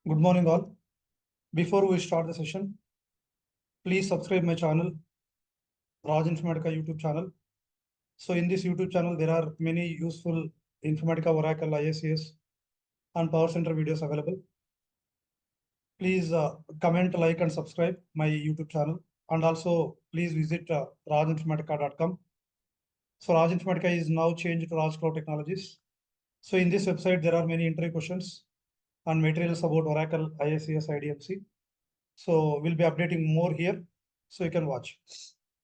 Good morning all. Before we start the session, please subscribe my channel, Raj Informatica YouTube channel. So in this YouTube channel, there are many useful Informatica, Oracle, ISCS and PowerCenter videos available. Please comment, like and subscribe my YouTube channel. And also please visit rajinformatica.com. So Raj Informatica is now changed to Raj Cloud Technologies. So in this website, there are many interview questions and materials about Oracle, ISCS, IDMC. So we'll be updating more here, so you can watch.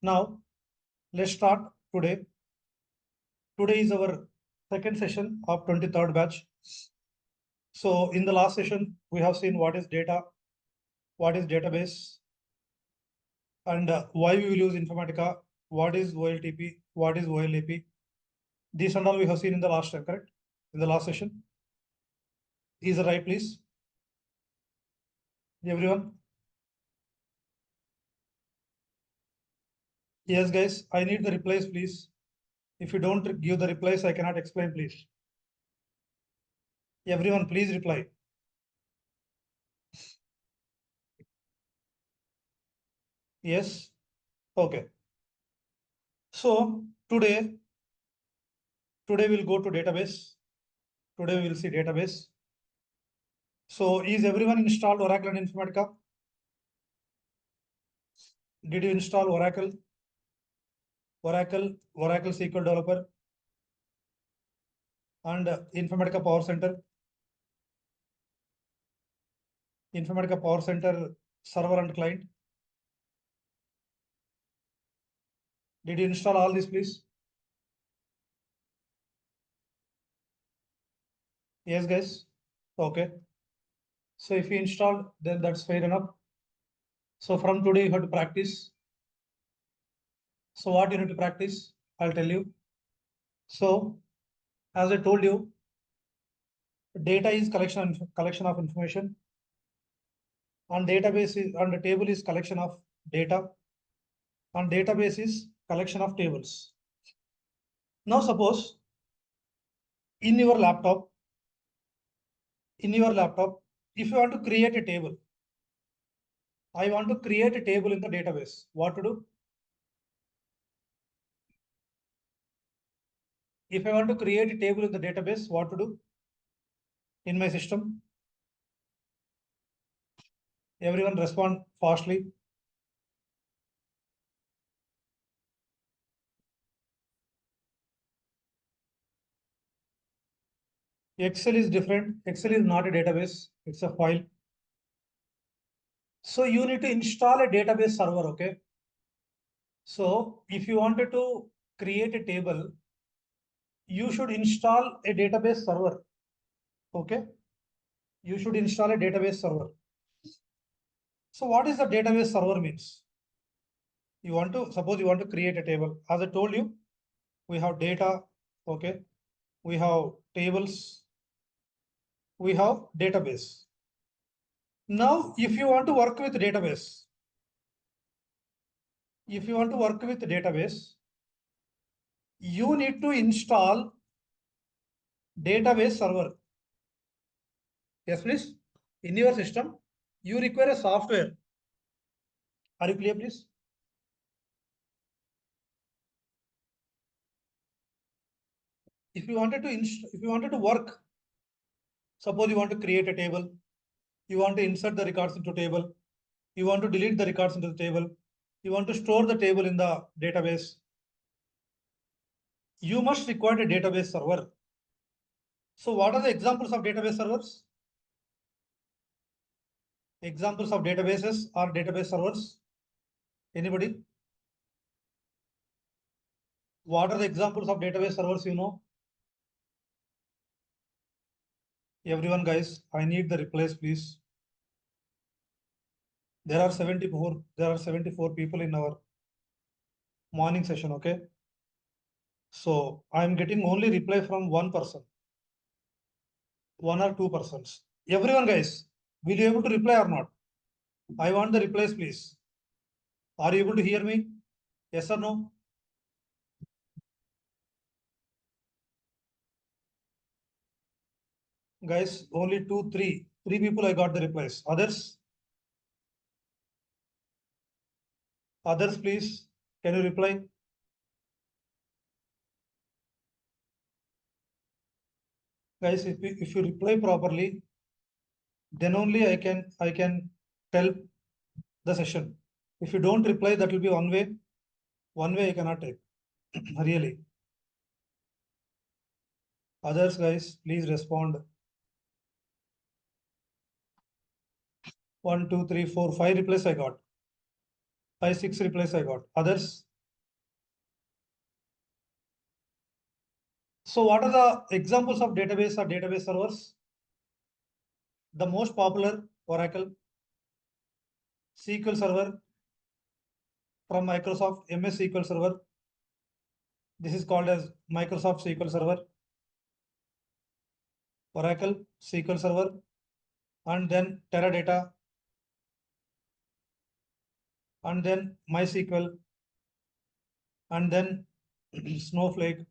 Now, let's start today. Today is our second session of 23rd batch. So in the last session, we have seen what is data, what is database, and why we will use Informatica, what is OLTP, what is OLAP. These and all we have seen in the last time, correct? In the last session. Is it right, please? Everyone? Yes, guys, I need the replies, please. If you don't give the replies, I cannot explain, please. Everyone, please reply. Yes. Okay. So today we'll go to database. Today we will see database. So is everyone installed Oracle and Informatica? Did you install Oracle? Oracle SQL Developer and Informatica PowerCenter. Informatica PowerCenter server and client. Did you install all this, please? Yes, guys. Okay. So if you installed, then that's fair enough. So from today you have to practice. So what you need to practice, I'll tell you. So as I told you, data is collection of information, and database is, and the table is collection of data, and database is collection of tables. Now suppose in your laptop, if you want to create a table, I want to create a table in the database. What to do? If I want to create a table in the database, what to do in my system? Everyone respond fastly. Excel is different. Excel is not a database. It's a file. So you need to install a database server, okay? So if you wanted to create a table, you should install a database server, okay? You should install a database server. So what is the database server means? Suppose you want to create a table. As I told you, we have data, okay? We have tables, we have database. Now, if you want to work with database, you need to install database server. Yes, please. In your system, you require a software. Are you clear, please? If you wanted to work, suppose you want to create a table, you want to insert the records into table, you want to delete the records into the table, you want to store the table in the database, you must require a database server. So what are the examples of database servers? Examples of databases or database servers? Anybody? What are the examples of database servers you know? Everyone, guys, I need the replies, please. There are 74 people in our morning session, okay? So I'm getting only reply from one person, 1 or 2 persons. Everyone, guys, will you able to reply or not? I want the replies, please. Are you able to hear me? Yes or no? Guys, only 2, 3. 3 people I got the replies. Others? Others, please. Can you reply? Guys, if you reply properly, then only I can tell the session. If you don't reply, that will be one way. One way I cannot take. Really. Others, guys, please respond. 1, 2, 3, 4, 5 replies I got. 5, 6 replies I got. Others? So what are the examples of database or database servers? The most popular, Oracle, SQL Server from Microsoft, MS SQL Server. This is called as Microsoft SQL Server, Oracle SQL Server, and then Teradata, and then MySQL, and then Snowflake,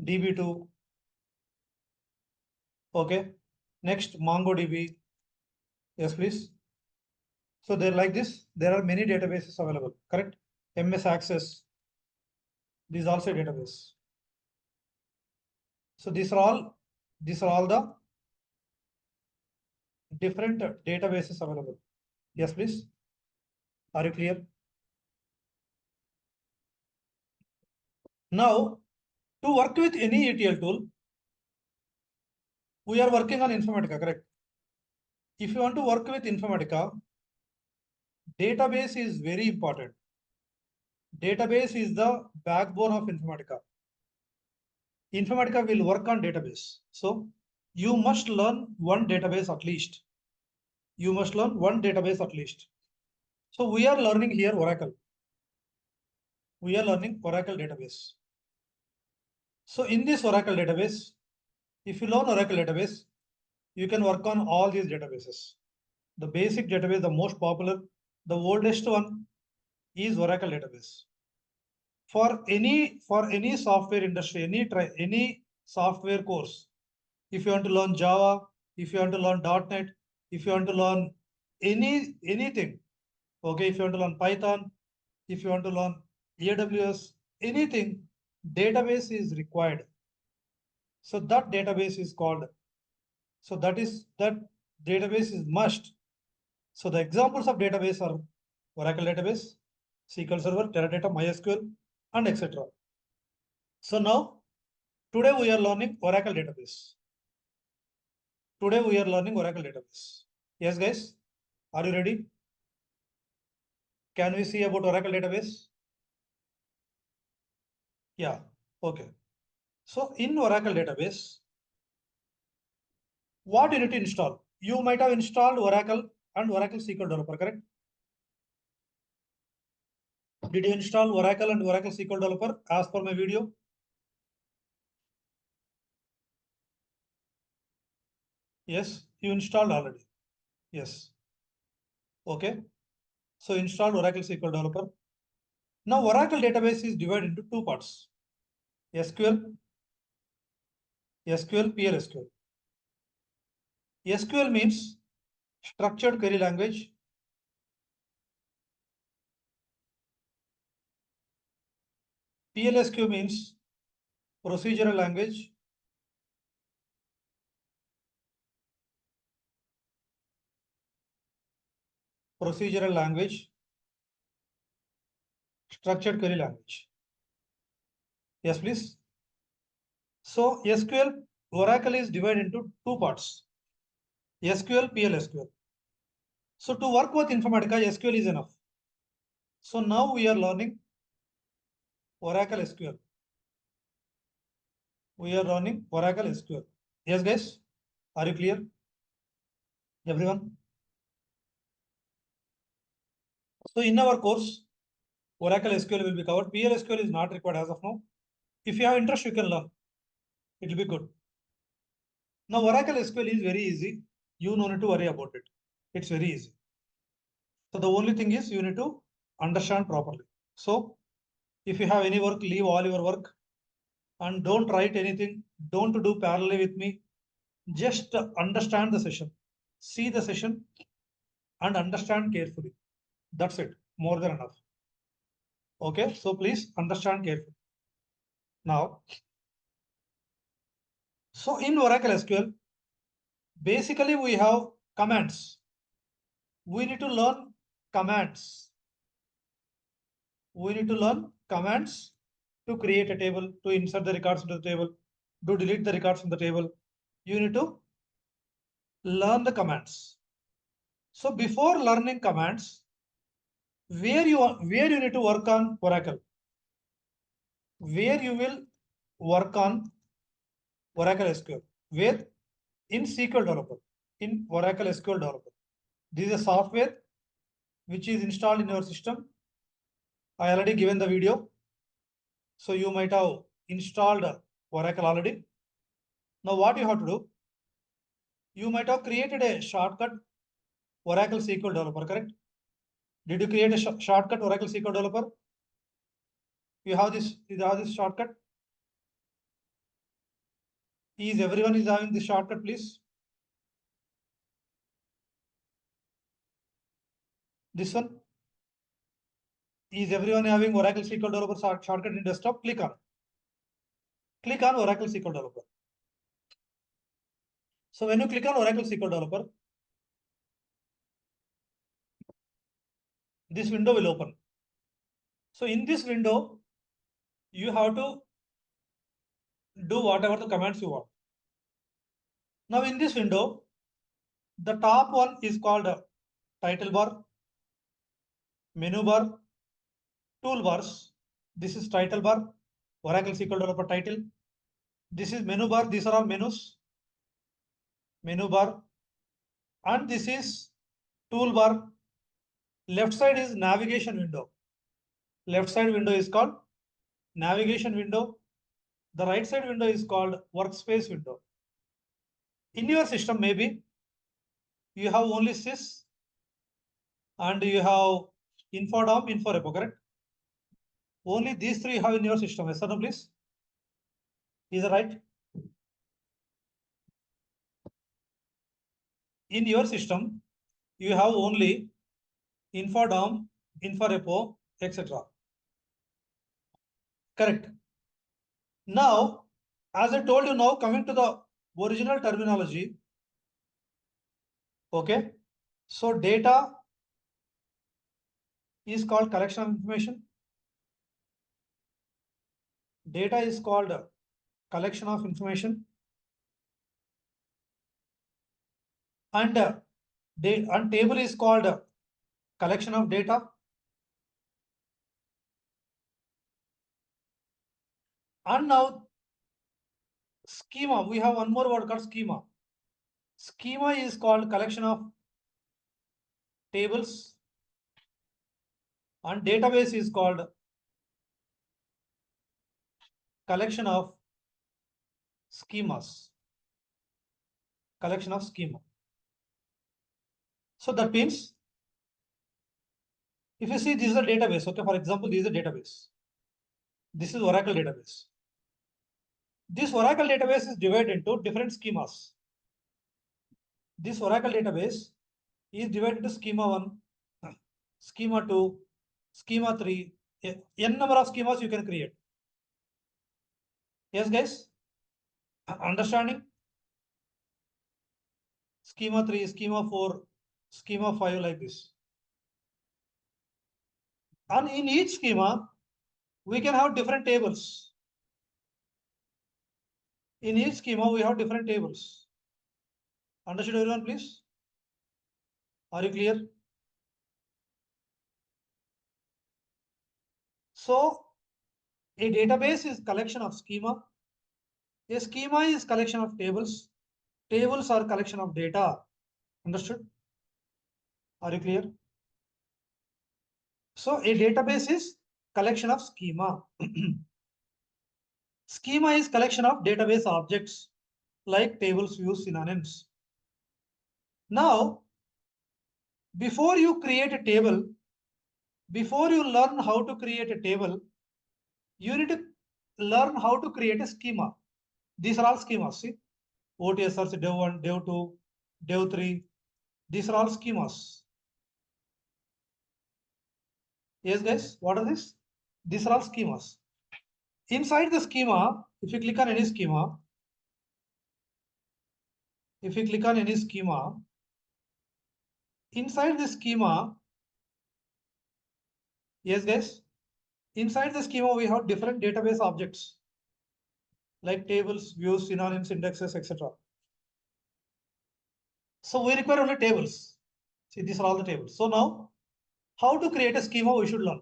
DB2. Okay. Next, MongoDB. Yes, please. So they're like this. There are many databases available, correct? MS Access. This is also a database. So these are all the different databases available. Yes, please. Are you clear? Now, to work with any ETL tool, we are working on Informatica, correct? If you want to work with Informatica, database is very important. Database is the backbone of Informatica. Informatica will work on database. So you must learn one database at least. You must learn one database at least. So we are learning here Oracle. We are learning Oracle database. So in this Oracle database, if you learn Oracle database, you can work on all these databases. The basic database, the most popular, the oldest one is Oracle database. For any software industry, any software course, if you want to learn Java, if you want to learn .NET, if you want to learn anything, okay, if you want to learn Python, if you want to learn AWS, anything, database is required. So that database is called, so that database is must. So the examples of database are Oracle database, SQL Server, Teradata, MySQL, and etc. So now, today we are learning Oracle database. Today we are learning Oracle database. Yes, guys, are you ready? Can we see about Oracle database? Yeah, okay. So in Oracle database, what you need to install? You might have installed Oracle and Oracle SQL Developer, correct? Did you install Oracle and Oracle SQL Developer as per my video? Yes, you installed already. Yes. Okay. So installed Oracle SQL Developer. Now Oracle database is divided into two parts. SQL, PLSQL. SQL means structured query language. PLSQ means procedural language. Procedural language. Structured query language. Yes, please. So SQL, Oracle is divided into two parts. SQL, PLSQL. So to work with Informatica, SQL is enough. So now we are learning Oracle SQL. We are learning Oracle SQL. Yes, guys, are you clear? Everyone? So in our course, Oracle SQL will be covered. PLSQL is not required as of now. If you have interest, you can learn. It will be good. Now Oracle SQL is very easy. You no need to worry about it. It's very easy. So the only thing is you need to understand properly. So if you have any work, leave all your work and don't write anything. Don't do parallel with me. Just understand the session, see the session and understand carefully. That's it, more than enough. Okay, so please understand carefully. Now, so in Oracle SQL, basically we have commands. We need to learn commands. We need to learn commands to create a table, to insert the records into the table, to delete the records from the table. You need to learn the commands. So before learning commands, where you need to work on Oracle, where you will work on Oracle SQL, where in SQL Developer, in Oracle SQL Developer. This is a software which is installed in your system. I already given the video. So you might have installed Oracle already. Now what you have to do, you might have created a shortcut Oracle SQL Developer, correct? Did you create a shortcut Oracle SQL Developer? You have this shortcut. Is everyone is having this shortcut, please? This one. Is everyone having Oracle SQL Developer shortcut in desktop? Click on it. Click on Oracle SQL Developer. So when you click on Oracle SQL Developer, this window will open. So in this window, you have to do whatever the commands you want. Now in this window, the top one is called title bar, menu bar, toolbars. This is title bar, Oracle SQL Developer title. This is menu bar. These are all menus. Menu bar. And this is toolbar. Left side is navigation window. Left side window is called navigation window. The right side window is called workspace window. In your system, maybe you have only sys and you have infodom, inforepo, correct? Only these three you have in your system. Yes or no, please? Is that right? In your system, you have only infodom, inforepo, etc. Correct. Now, as I told you, now coming to the original terminology. Okay. So data is called collection of information. Data is called collection of information. And table is called collection of data. And now schema, we have one more word called schema. Schema is called collection of tables and database is called collection of schemas. Collection of schema. So that means if you see this is a database, okay, for example, this is a database. This is Oracle database. This Oracle database is divided into different schemas. This Oracle database is divided into schema 1, schema 2, schema 3, n number of schemas you can create. Yes, guys? Understanding? Schema 3, schema 4, schema 5, like this. And in each schema, we can have different tables. In each schema, we have different tables. Understood, everyone, please? Are you clear? So, a database is collection of schema. A schema is collection of tables. Tables are collection of data. Understood? Are you clear? So, a database is collection of schema. Schema is collection of database objects like tables, views, synonyms. Now, before you create a table, before you learn how to create a table, you need to learn how to create a schema. These are all schemas. See, OTSRC Dev 1, Dev 2, Dev 3. These are all schemas. Yes, guys, what are these? These are all schemas. Inside the schema, if you click on any schema, inside the schema, yes, guys, inside the schema, we have different database objects like tables, views, synonyms, indexes, etc. So we require only tables. See, these are all the tables. So now, how to create a schema we should learn.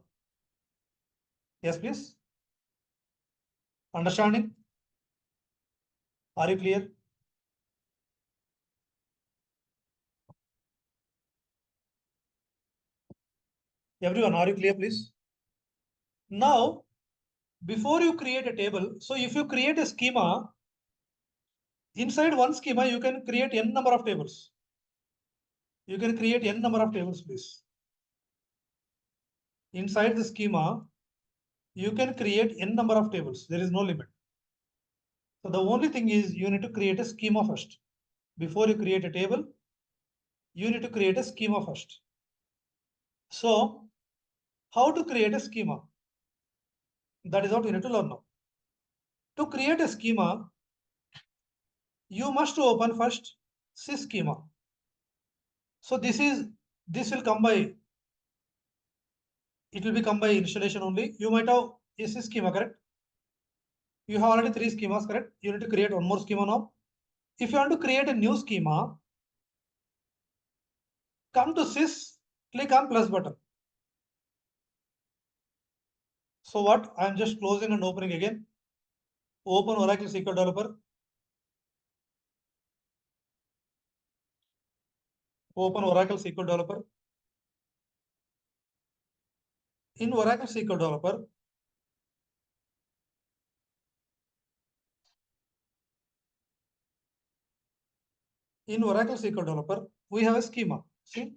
Yes, please. Understanding? Are you clear? Everyone, are you clear, please? Now, before you create a table, so if you create a schema, inside one schema, you can create n number of tables. You can create n number of tables, please. Inside the schema, you can create n number of tables. There is no limit. So the only thing is you need to create a schema first. Before you create a table, you need to create a schema first. So how to create a schema? That is what you need to learn now. To create a schema, you must open first sys schema. So this will come by, it will become by installation only. You might have a sys schema, correct? You have already 3 schemas, correct? You need to create one more schema now. If you want to create a new schema, come to sys, click on plus button. So what? I am just closing and opening again. Open Oracle SQL Developer. Open Oracle SQL Developer. In Oracle SQL Developer, we have a schema. See,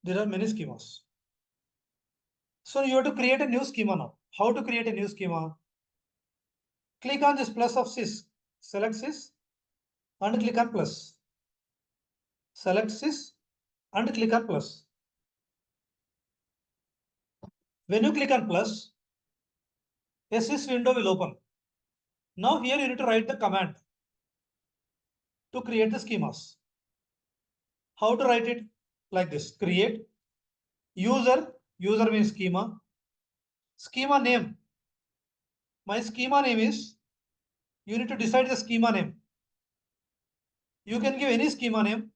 there are many schemas. So you have to create a new schema now. How to create a new schema? Click on this plus of sys. Select sys and click on plus. Select sys and click on plus. When you click on plus, a sys window will open. Now here you need to write the command to create the schemas. How to write it? Like this. Create user means schema. Schema name. My schema name is, you need to decide the schema name. You can give any schema name,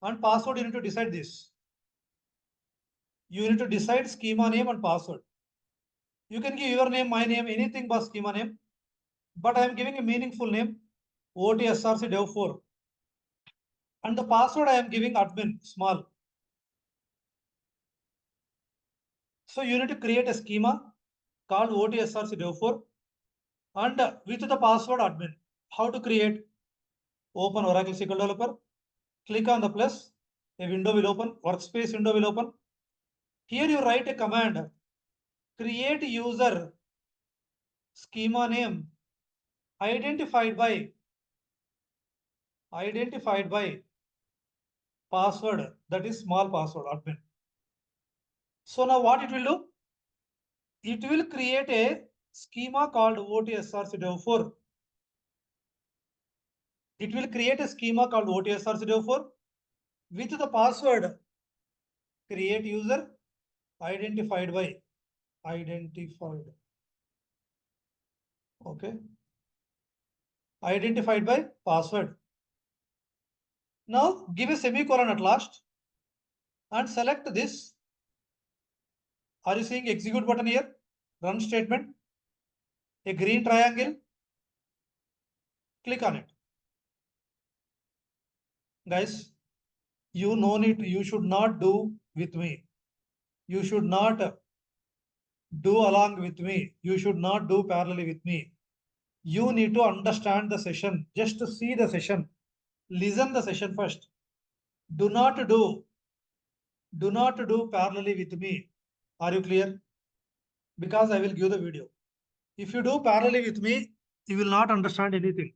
and password you need to decide this. You need to decide schema name and password. You can give your name, my name, anything but schema name. But I am giving a meaningful name, OTSRC Dev 4. And the password I am giving admin, small. So you need to create a schema called OTSRC Dev 4 and with the password admin. How to create? Open Oracle SQL Developer. Click on the plus. A window will open. Workspace window will open. Here you write a command. Create user schema name identified by password, that is small password admin. So now what it will do? It will create a schema called OTSRC Dev 4. It will create a schema called OTSRC Dev 4 with the password create user identified by okay, identified by password. Now give a semicolon at last and select this. Are you seeing execute button here? Run statement. A green triangle. Click on it. Guys, you should not do with me. You should not do along with me. You should not do parallelly with me. You need to understand the session. Just to see the session. Listen the session first. Do not do parallelly with me. Are you clear? Because I will give the video. If you do parallelly with me, you will not understand anything.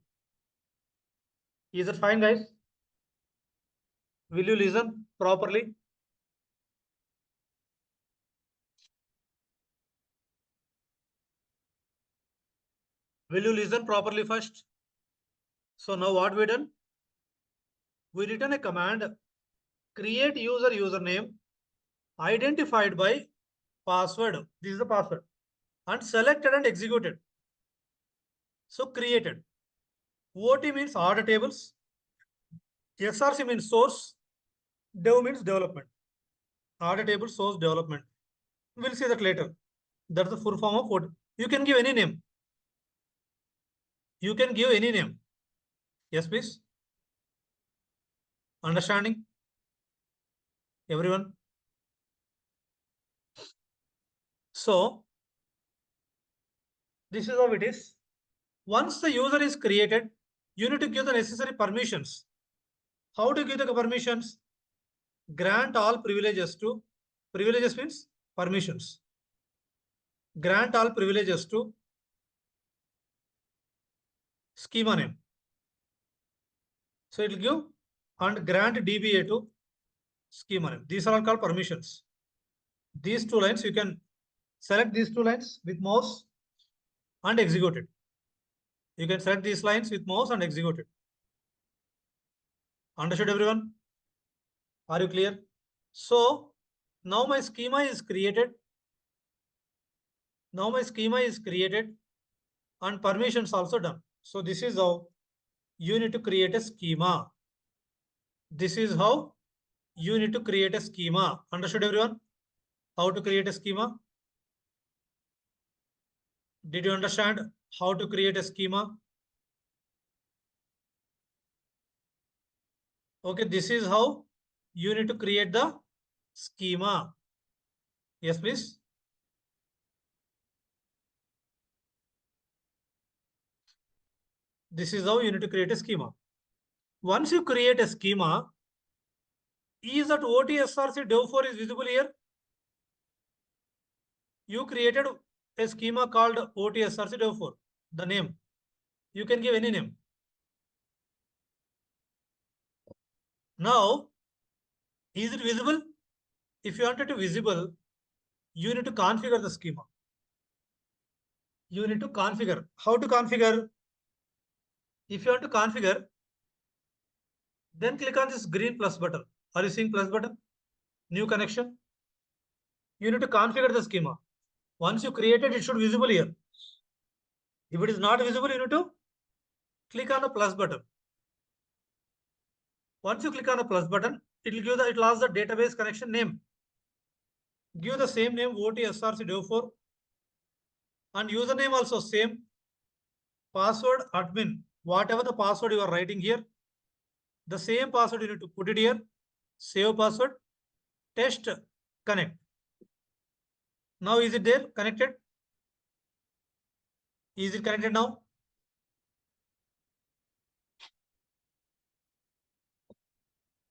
Is it fine, guys? Will you listen properly? Will you listen properly first? So now what we done? We written a command, create user username identified by password. This is the password. And selected and executed. So created. OT means order tables. SRC means source. Dev means development. Order table source development. We'll see that later. That's the full form of OT. You can give any name. You can give any name. Yes, please. Understanding? Everyone? So, this is how it is. Once the user is created, you need to give the necessary permissions. How to give the permissions? Grant all privileges to, privileges means permissions. Grant all privileges to schema name. So it will give and grant DBA to schema name. These are all called permissions. These two lines, you can select these two lines with mouse and execute it. You can select these lines with mouse and execute it. Understood, everyone? Are you clear? So now my schema is created. Now my schema is created and permissions also done. So this is how you need to create a schema. This is how you need to create a schema. Understood, everyone? How to create a schema? Did you understand how to create a schema? Okay, this is how you need to create the schema. Yes, please. This is how you need to create a schema. Once you create a schema, is that OTSRC dev4 is visible here? You created a schema called OTSRC dev4. The name. You can give any name. Now, is it visible? If you want it to visible, you need to configure the schema. You need to configure. How to configure? If you want to configure, then click on this green plus button. Are you seeing plus button? New connection. You need to configure the schema. Once you create it, it should be visible here. If it is not visible, you need to click on the plus button. Once you click on the plus button, it will ask the database connection name. Give the same name OTSRC dev4 and username also same. Password admin. Whatever the password you are writing here, the same password you need to put it here. Save password. Test connect. Now is it there? Connected? Is it connected now?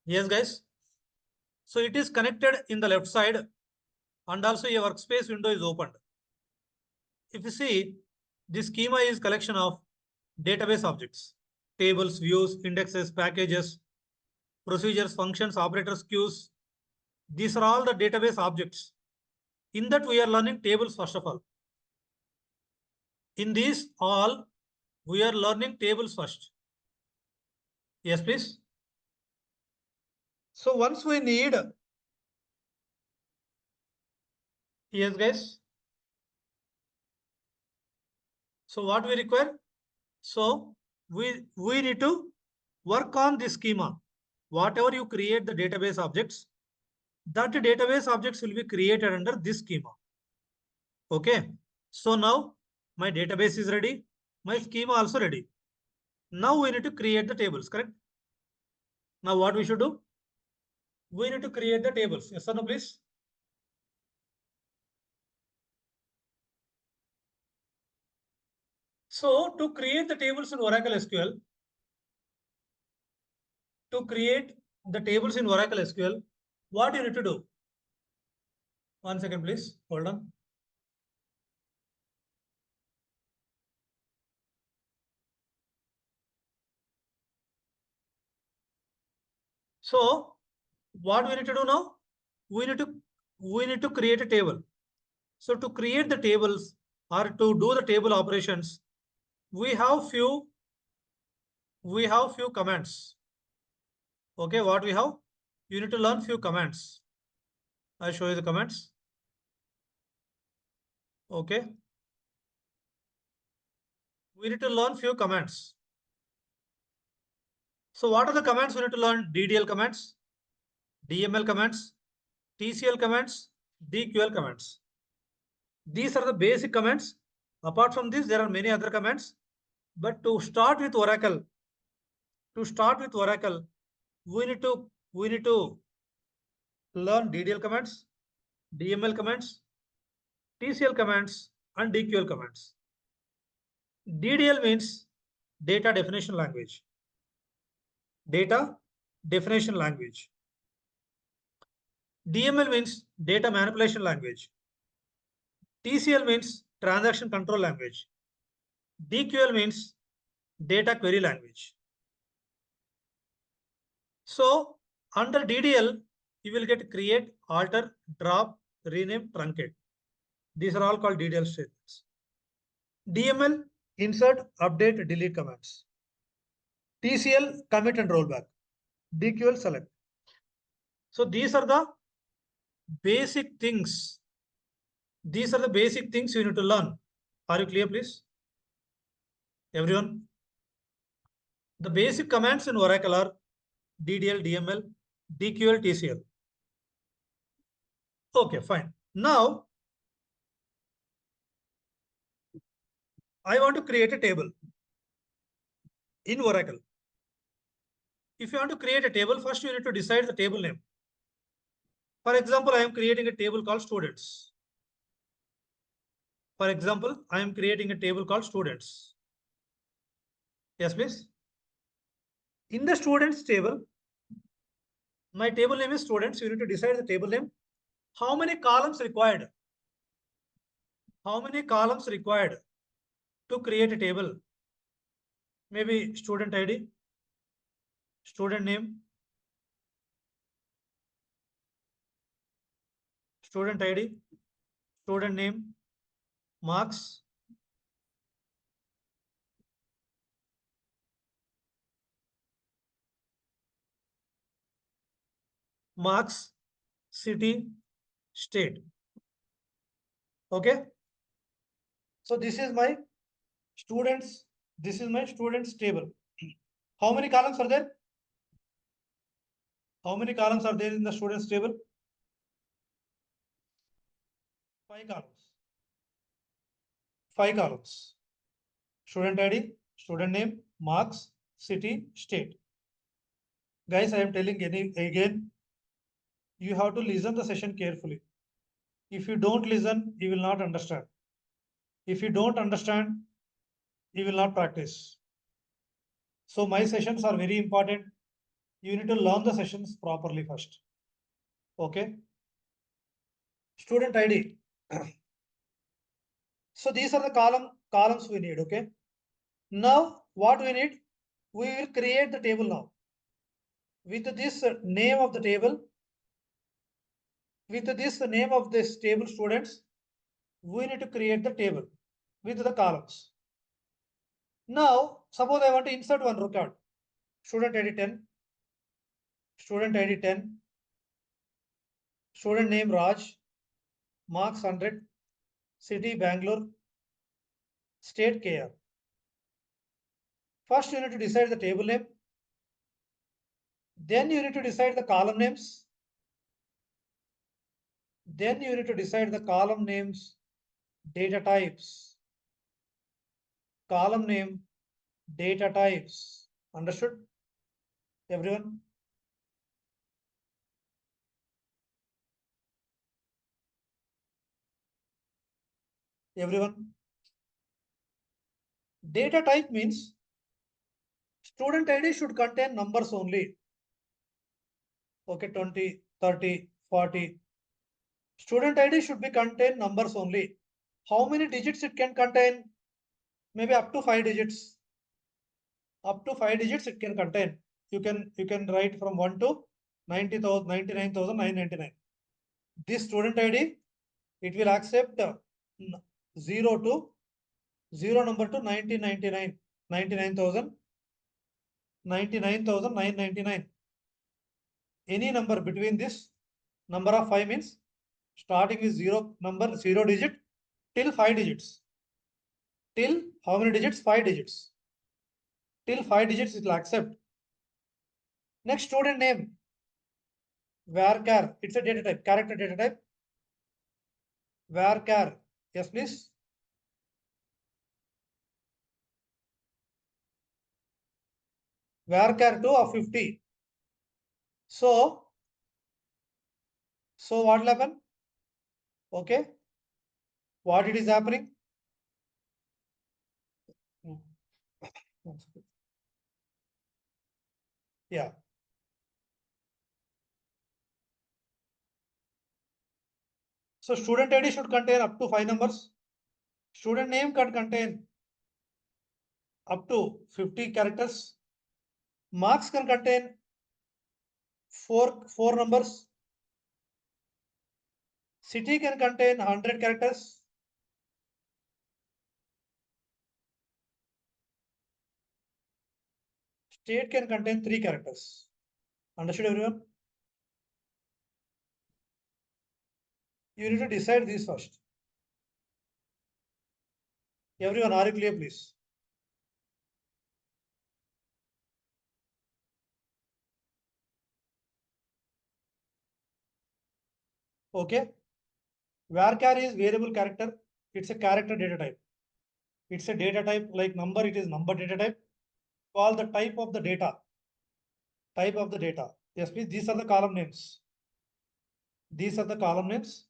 Yes, guys. So it is connected in the left side and also your workspace window is opened. If you see, this schema is collection of database objects, tables, views, indexes, packages, procedures, functions, operators, queues. These are all the database objects. In that we are learning tables first of all. In these all, we are learning tables first. Yes, please. So once we need, yes, guys. So what we require? So we need to work on this schema. Whatever you create the database objects, that database objects will be created under this schema. Okay. So now my database is ready. My schema also ready. Now we need to create the tables, correct? Now what we should do? We need to create the tables. Yes or no, please? So to create the tables in Oracle SQL, what you need to do? 1 second, please. Hold on. So what we need to do now? We need to create a table. So to create the tables or to do the table operations, we have few commands. Okay, what we have? You need to learn few commands. I'll show you the commands. Okay. We need to learn few commands. So what are the commands we need to learn? DDL commands, DML commands, TCL commands, DQL commands. These are the basic commands. Apart from this, there are many other commands. But to start with Oracle, we need to learn DDL commands, DML commands, TCL commands, and DQL commands. DDL means data definition language. Data definition language. DML means data manipulation language. TCL means transaction control language. DQL means data query language. So under DDL, you will get create, alter, drop, rename, truncate. These are all called DDL statements. DML, insert, update, delete commands. TCL, commit and rollback. DQL, select. So these are the basic things. These are the basic things you need to learn. Are you clear, please? Everyone? The basic commands in Oracle are DDL, DML, DQL, TCL. Okay, fine. Now, I want to create a table in Oracle. If you want to create a table, first you need to decide the table name. For example, I am creating a table called students. For example, I am creating a table called students. Yes, please. In the students table, my table name is students. You need to decide the table name. How many columns required? How many columns required to create a table? Maybe student ID, student name, student ID, student name, marks, city, state. Okay. So this is my students. This is my students table. How many columns are there? How many columns are there in the students table? 5 columns. 5 columns. Student ID, student name, marks, city, state. Guys, I am telling again, you have to listen the session carefully. If you don't listen, you will not understand. If you don't understand, you will not practice. So my sessions are very important. You need to learn the sessions properly first. Okay. Student ID. So these are the columns we need. Okay. Now what we need? We will create the table now. With this name of the table, with this name of this table students, we need to create the table with the columns. Now, suppose I want to insert one record. Student ID 10, student ID 10, student name Raj, marks 100, city Bangalore, state KR. First, you need to decide the table name. Then you need to decide the column names. Then you need to decide the column names, data types. Column name, data types. Understood? Everyone? Everyone? Data type means student ID should contain numbers only. Okay, 20, 30, 40. Student ID should be contain numbers only. How many digits it can contain? Maybe up to 5 digits. Up to 5 digits it can contain. You can write from 1 to 90,000, 99,999. This student ID, it will accept 0 to 0 number to 1999, 99,000, 99,999. Any number between this number of 5 means starting with 0 number, 0 digit till 5 digits. Till how many digits? 5 digits. Till 5 digits it will accept. Next, student name. Varchar. It's a data type, character data type. Varchar. Yes, please. Varchar 2 of 50. So what will happen? Okay. What it is happening? Yeah. So student ID should contain up to 5 numbers. Student name can contain up to 50 characters. Marks can contain four numbers. City can contain 100 characters. State can contain 3 characters. Understood, everyone? You need to decide these first. Everyone, are you clear, please? Okay. Varchar is variable character. It's a character data type. It's a data type like number. It is number data type. Call the type of the data. Type of the data. Yes, please. These are the column names. These are the column names.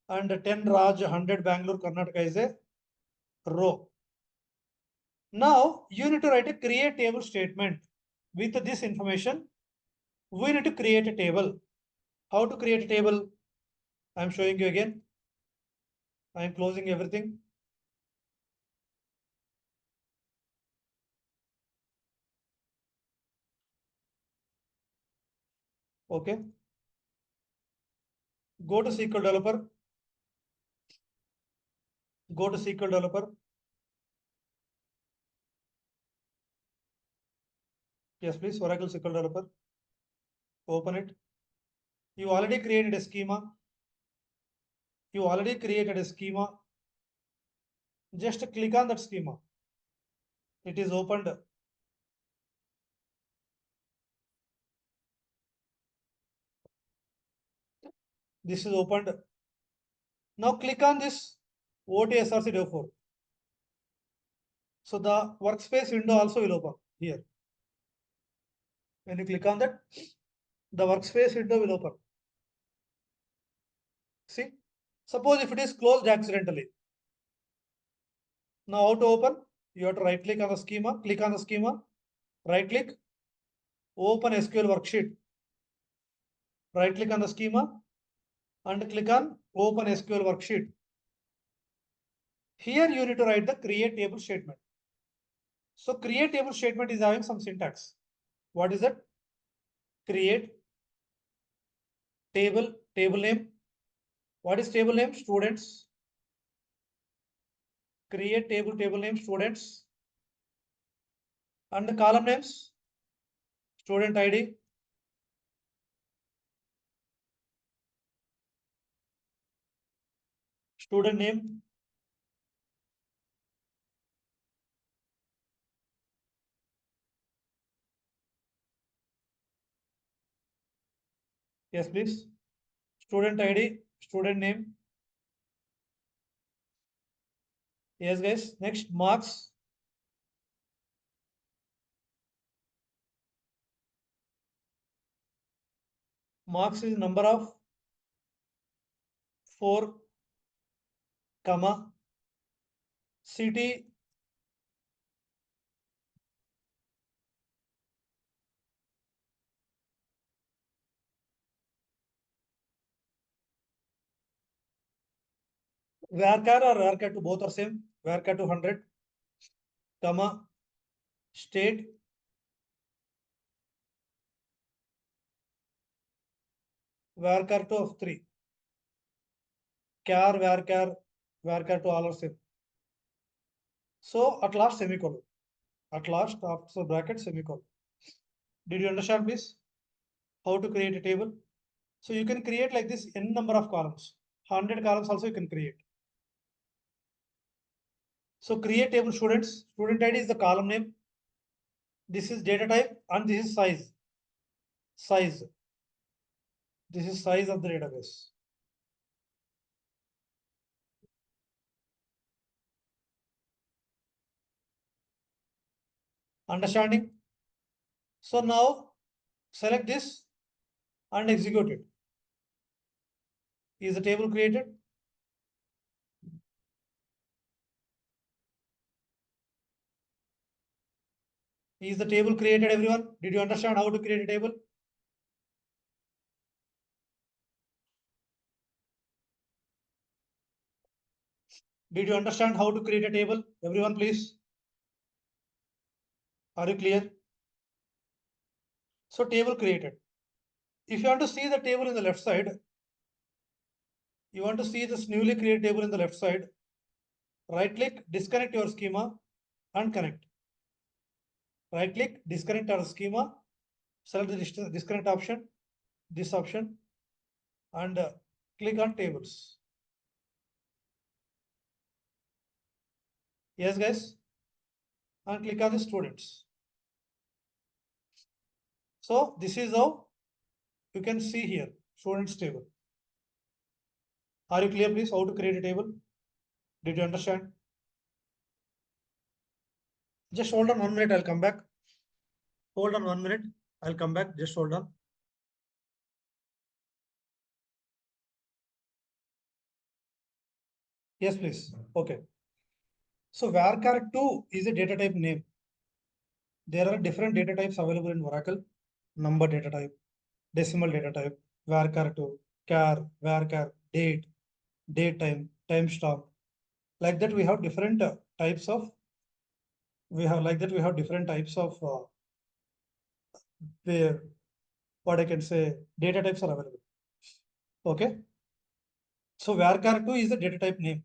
And 10 Raj, 100 Bangalore, Karnataka is a row. Now you need to write a create table statement. With this information, we need to create a table. How to create a table? I'm showing you again. I'm closing everything. Okay. Go to SQL Developer. Go to SQL Developer. Yes, please. Oracle SQL Developer. Open it. You already created a schema. You already created a schema. Just click on that schema. It is opened. This is opened. Now click on this OTSRC Dev 4. So the workspace window also will open here. When you click on that, the workspace window will open. See, suppose if it is closed accidentally. Now how to open? You have to right click on the schema, click on the schema, right click, open SQL worksheet. Right click on the schema and click on open SQL worksheet. Here you need to write the create table statement. So create table statement is having some syntax. What is that? Create table name. What is table name? Students. Create table name students. And the column names, student ID. Student name. Yes, please. Student ID, student name. Yes, guys. Next, marks. Marks is number of 4, comma, city, varchar or varchar to both are same. Varchar to 100, comma, state, varchar2 of 3. Char, varchar2 all are same. So at last semicolon. At last after bracket semicolon. Did you understand this? How to create a table? So you can create like this n number of columns. 100 columns also you can create. So create table students. Student ID is the column name. This is data type and this is size. Size. This is size of the database. Understanding? So now select this and execute it. Is the table created? Is the table created, everyone? Did you understand how to create a table? Did you understand how to create a table? Everyone, please. Are you clear? So table created. If you want to see the table in the left side, you want to see this newly created table in the left side, right click, disconnect your schema and connect. Right click, disconnect our schema, select the disconnect option, this option, and click on tables. Yes, guys, and click on the students. So this is how you can see here, students table. Are you clear, please, how to create a table? Did you understand? Just hold on 1 minute, I'll come back. Hold on 1 minute, I'll come back, just hold on. Yes, please. Okay. So varchar2 is a data type name. There are different data types available in Oracle. Number data type, decimal data type, varchar2, char, varchar, date, date time, timestamp. Like that, we have different types of. We have different types of where what I can say data types are available. Okay. So varchar2 is the data type name.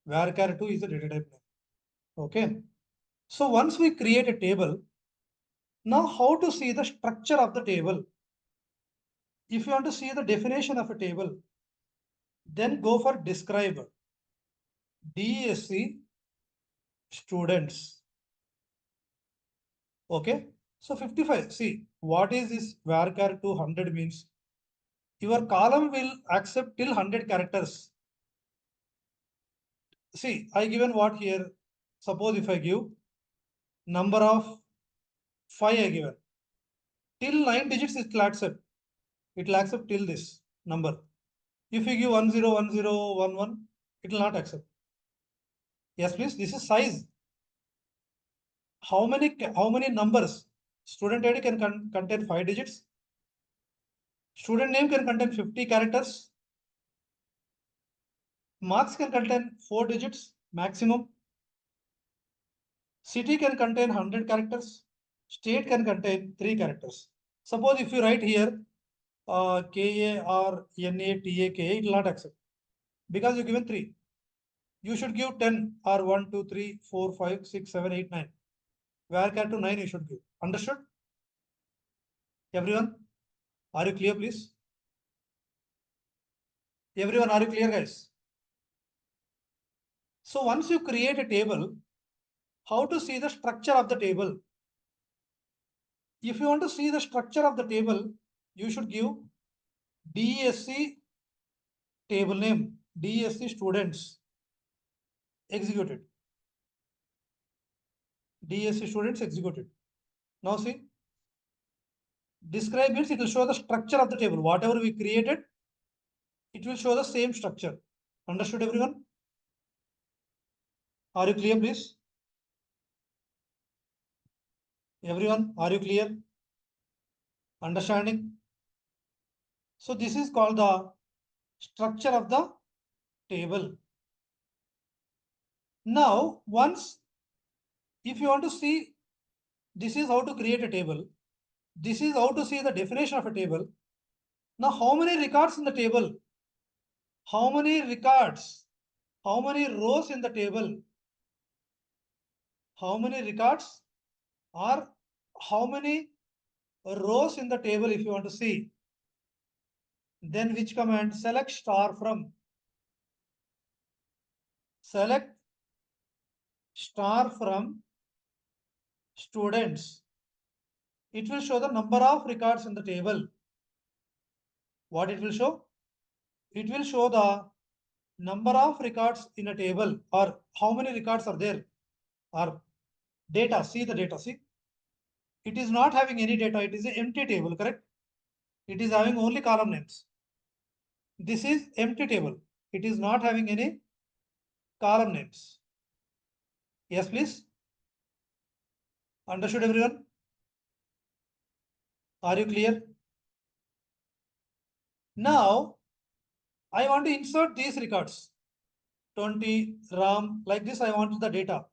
Varchar2 is the data type name. Okay. So once we create a table, now how to see the structure of the table? If you want to see the definition of a table, then go for describe. DSC students. Okay. So 55. See, what is this varchar 200 means? Your column will accept till 100 characters. See, I given what here? Suppose if I give number of 5 I given. Till 9 digits it will accept. It will accept till this number. If you give 101011, it will not accept. Yes, please. This is size. How many numbers? Student ID can contain 5 digits. Student name can contain 50 characters. Marks can contain 4 digits maximum. City can contain 100 characters. State can contain 3 characters. Suppose if you write here KARNATAKA, it will not accept because you given 3. You should give 10 or 1, 2, 3, 4, 5, 6, 7, 8, 9. Varchar to 9 you should give. Understood? Everyone? Are you clear, please? Everyone, are you clear, guys? So once you create a table, how to see the structure of the table? If you want to see the structure of the table, you should give DSC table name, DSC students executed. DSC students executed. Now see, describe means it will show the structure of the table. Whatever we created, it will show the same structure. Understood, everyone? Are you clear, please? Everyone, are you clear? Understanding? So this is called the structure of the table. Now, once if you want to see, this is how to create a table. This is how to see the definition of a table. Now, how many records in the table? How many records? How many rows in the table? How many records or how many rows in the table if you want to see? Then which command? Select star from. Select star from students. It will show the number of records in the table. What it will show? It will show the number of records in a table or how many records are there or data. See the data. See, it is not having any data. It is an empty table, correct? It is having only column names. This is empty table. It is not having any column names. Yes, please. Understood, everyone? Are you clear? Now, I want to insert these records. 20 RAM, like this, I want the data.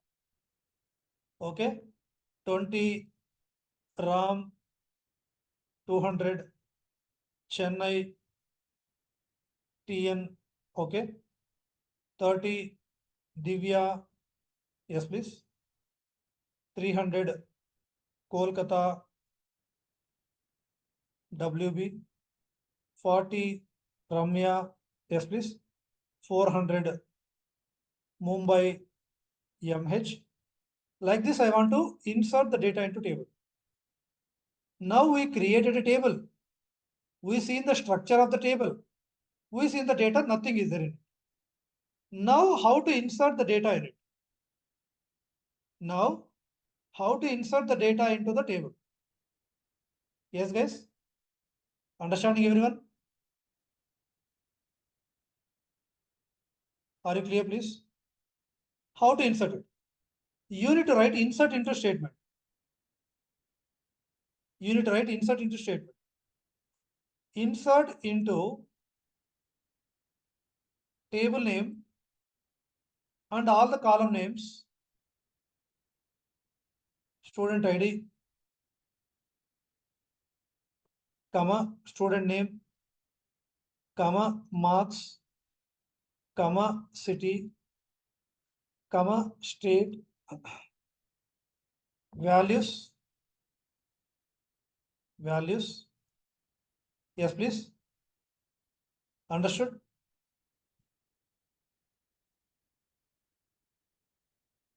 Okay. 20 RAM, 200 Chennai TN. Okay. 30 Divya. Yes, please. 300 Kolkata WB. 40 Ramya. Yes, please. 400 Mumbai MH. Like this, I want to insert the data into table. Now we created a table. We see the structure of the table. We see the data, nothing is there in it. Now how to insert the data in it? Now, how to insert the data into the table? Yes, guys? Understanding, everyone? Are you clear, please? How to insert it? You need to write insert into statement. You need to write insert into statement. Insert into table name and all the column names, student ID, comma, student name, comma, marks, comma, city, comma, state, values. Yes, please. Understood?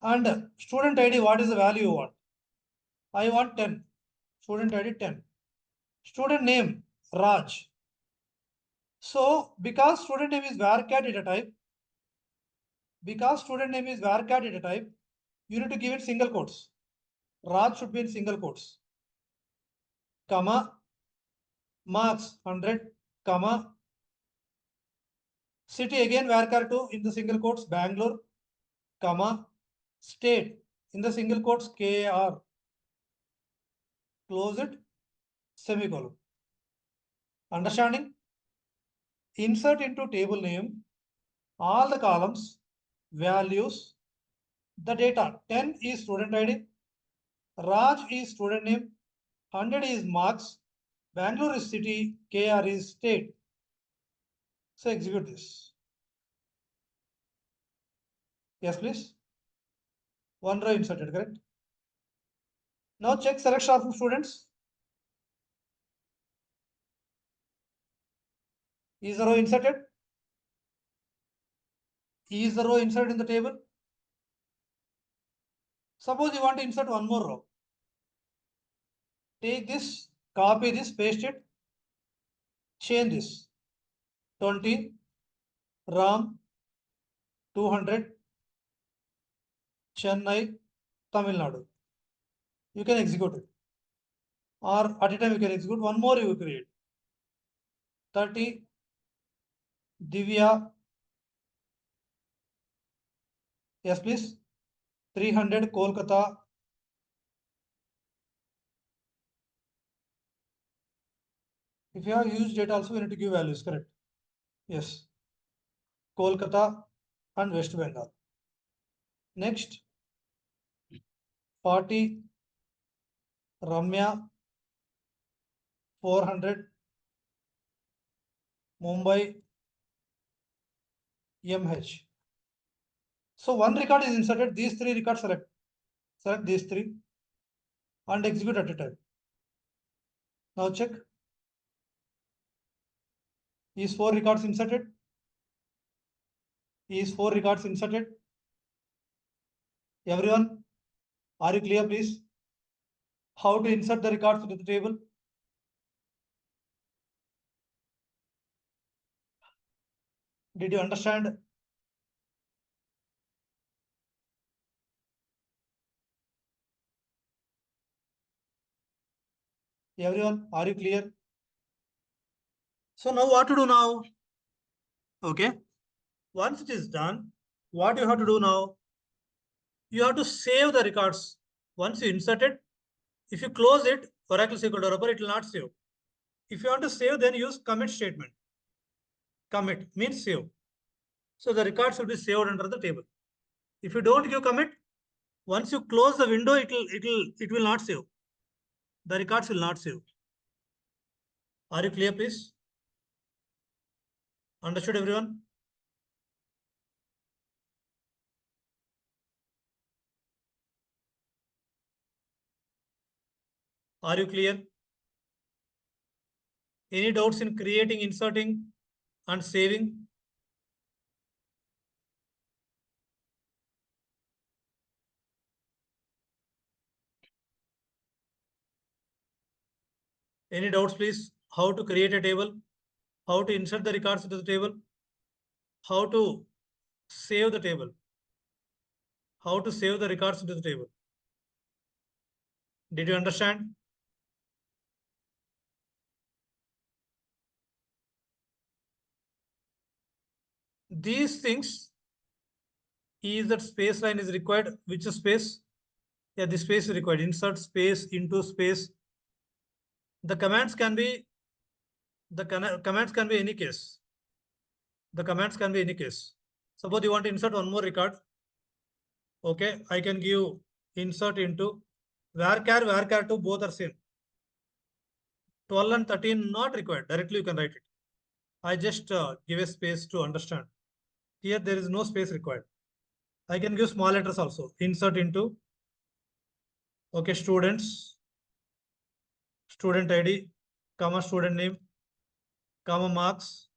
And student ID, what is the value you want? I want 10. Student ID 10. Student name, Raj. So, because student name is varchar data type, you need to give it single quotes. Raj should be in single quotes. Comma, marks 100, comma, city again varchar 2 in the single quotes, Bangalore, comma, state in the single quotes, KR. Close it, semicolon. Understanding? Insert into table name all the columns, values, the data. 10 is student ID, Raj is student name, 100 is marks, Bangalore is city, KR is state. So execute this. Yes, please. One row inserted, correct? Now check select star from students. Is the row inserted? Is the row inserted in the table? Suppose you want to insert one more row. Take this, copy this, paste it, change this. 20, Ram, 200, Chennai, Tamil Nadu. You can execute it. Or at a time you can execute. One more you will create. 30, Divya. Yes, please. 300, Kolkata. If you have used data also, you need to give values, correct? Yes. Kolkata and West Bengal. Next, 40, Ramya, 400, Mumbai MH. So one record is inserted. These three records select. Select these three and execute at a time. Now check. Is 4 records inserted? Is 4 records inserted? Everyone, are you clear, please? How to insert the records into the table? Did you understand? Everyone, are you clear? So now what to do now? Okay. Once it is done, what you have to do now? You have to save the records. Once you insert it, if you close it, Oracle SQL developer, it will not save. If you want to save, then use commit statement. Commit means save. So the records will be saved under the table. If you don't give commit, once you close the window, it will not save. The records will not save. Are you clear, please? Understood, everyone? Are you clear? Any doubts in creating, inserting, and saving? Any doubts, please? How to create a table? How to insert the records into the table? How to save the table? How to save the records into the table? Did you understand? These things is that space line is required. Which space? Yeah, the space is required. Insert space into space. The commands can be any case. The commands can be any case. Suppose you want to insert one more record. Okay, I can give insert into varchar2 both are same. 12 and 13 not required. Directly you can write it. I just give a space to understand. Here there is no space required. I can give small letters also. Insert into, okay, students, student ID, comma student name, comma marks,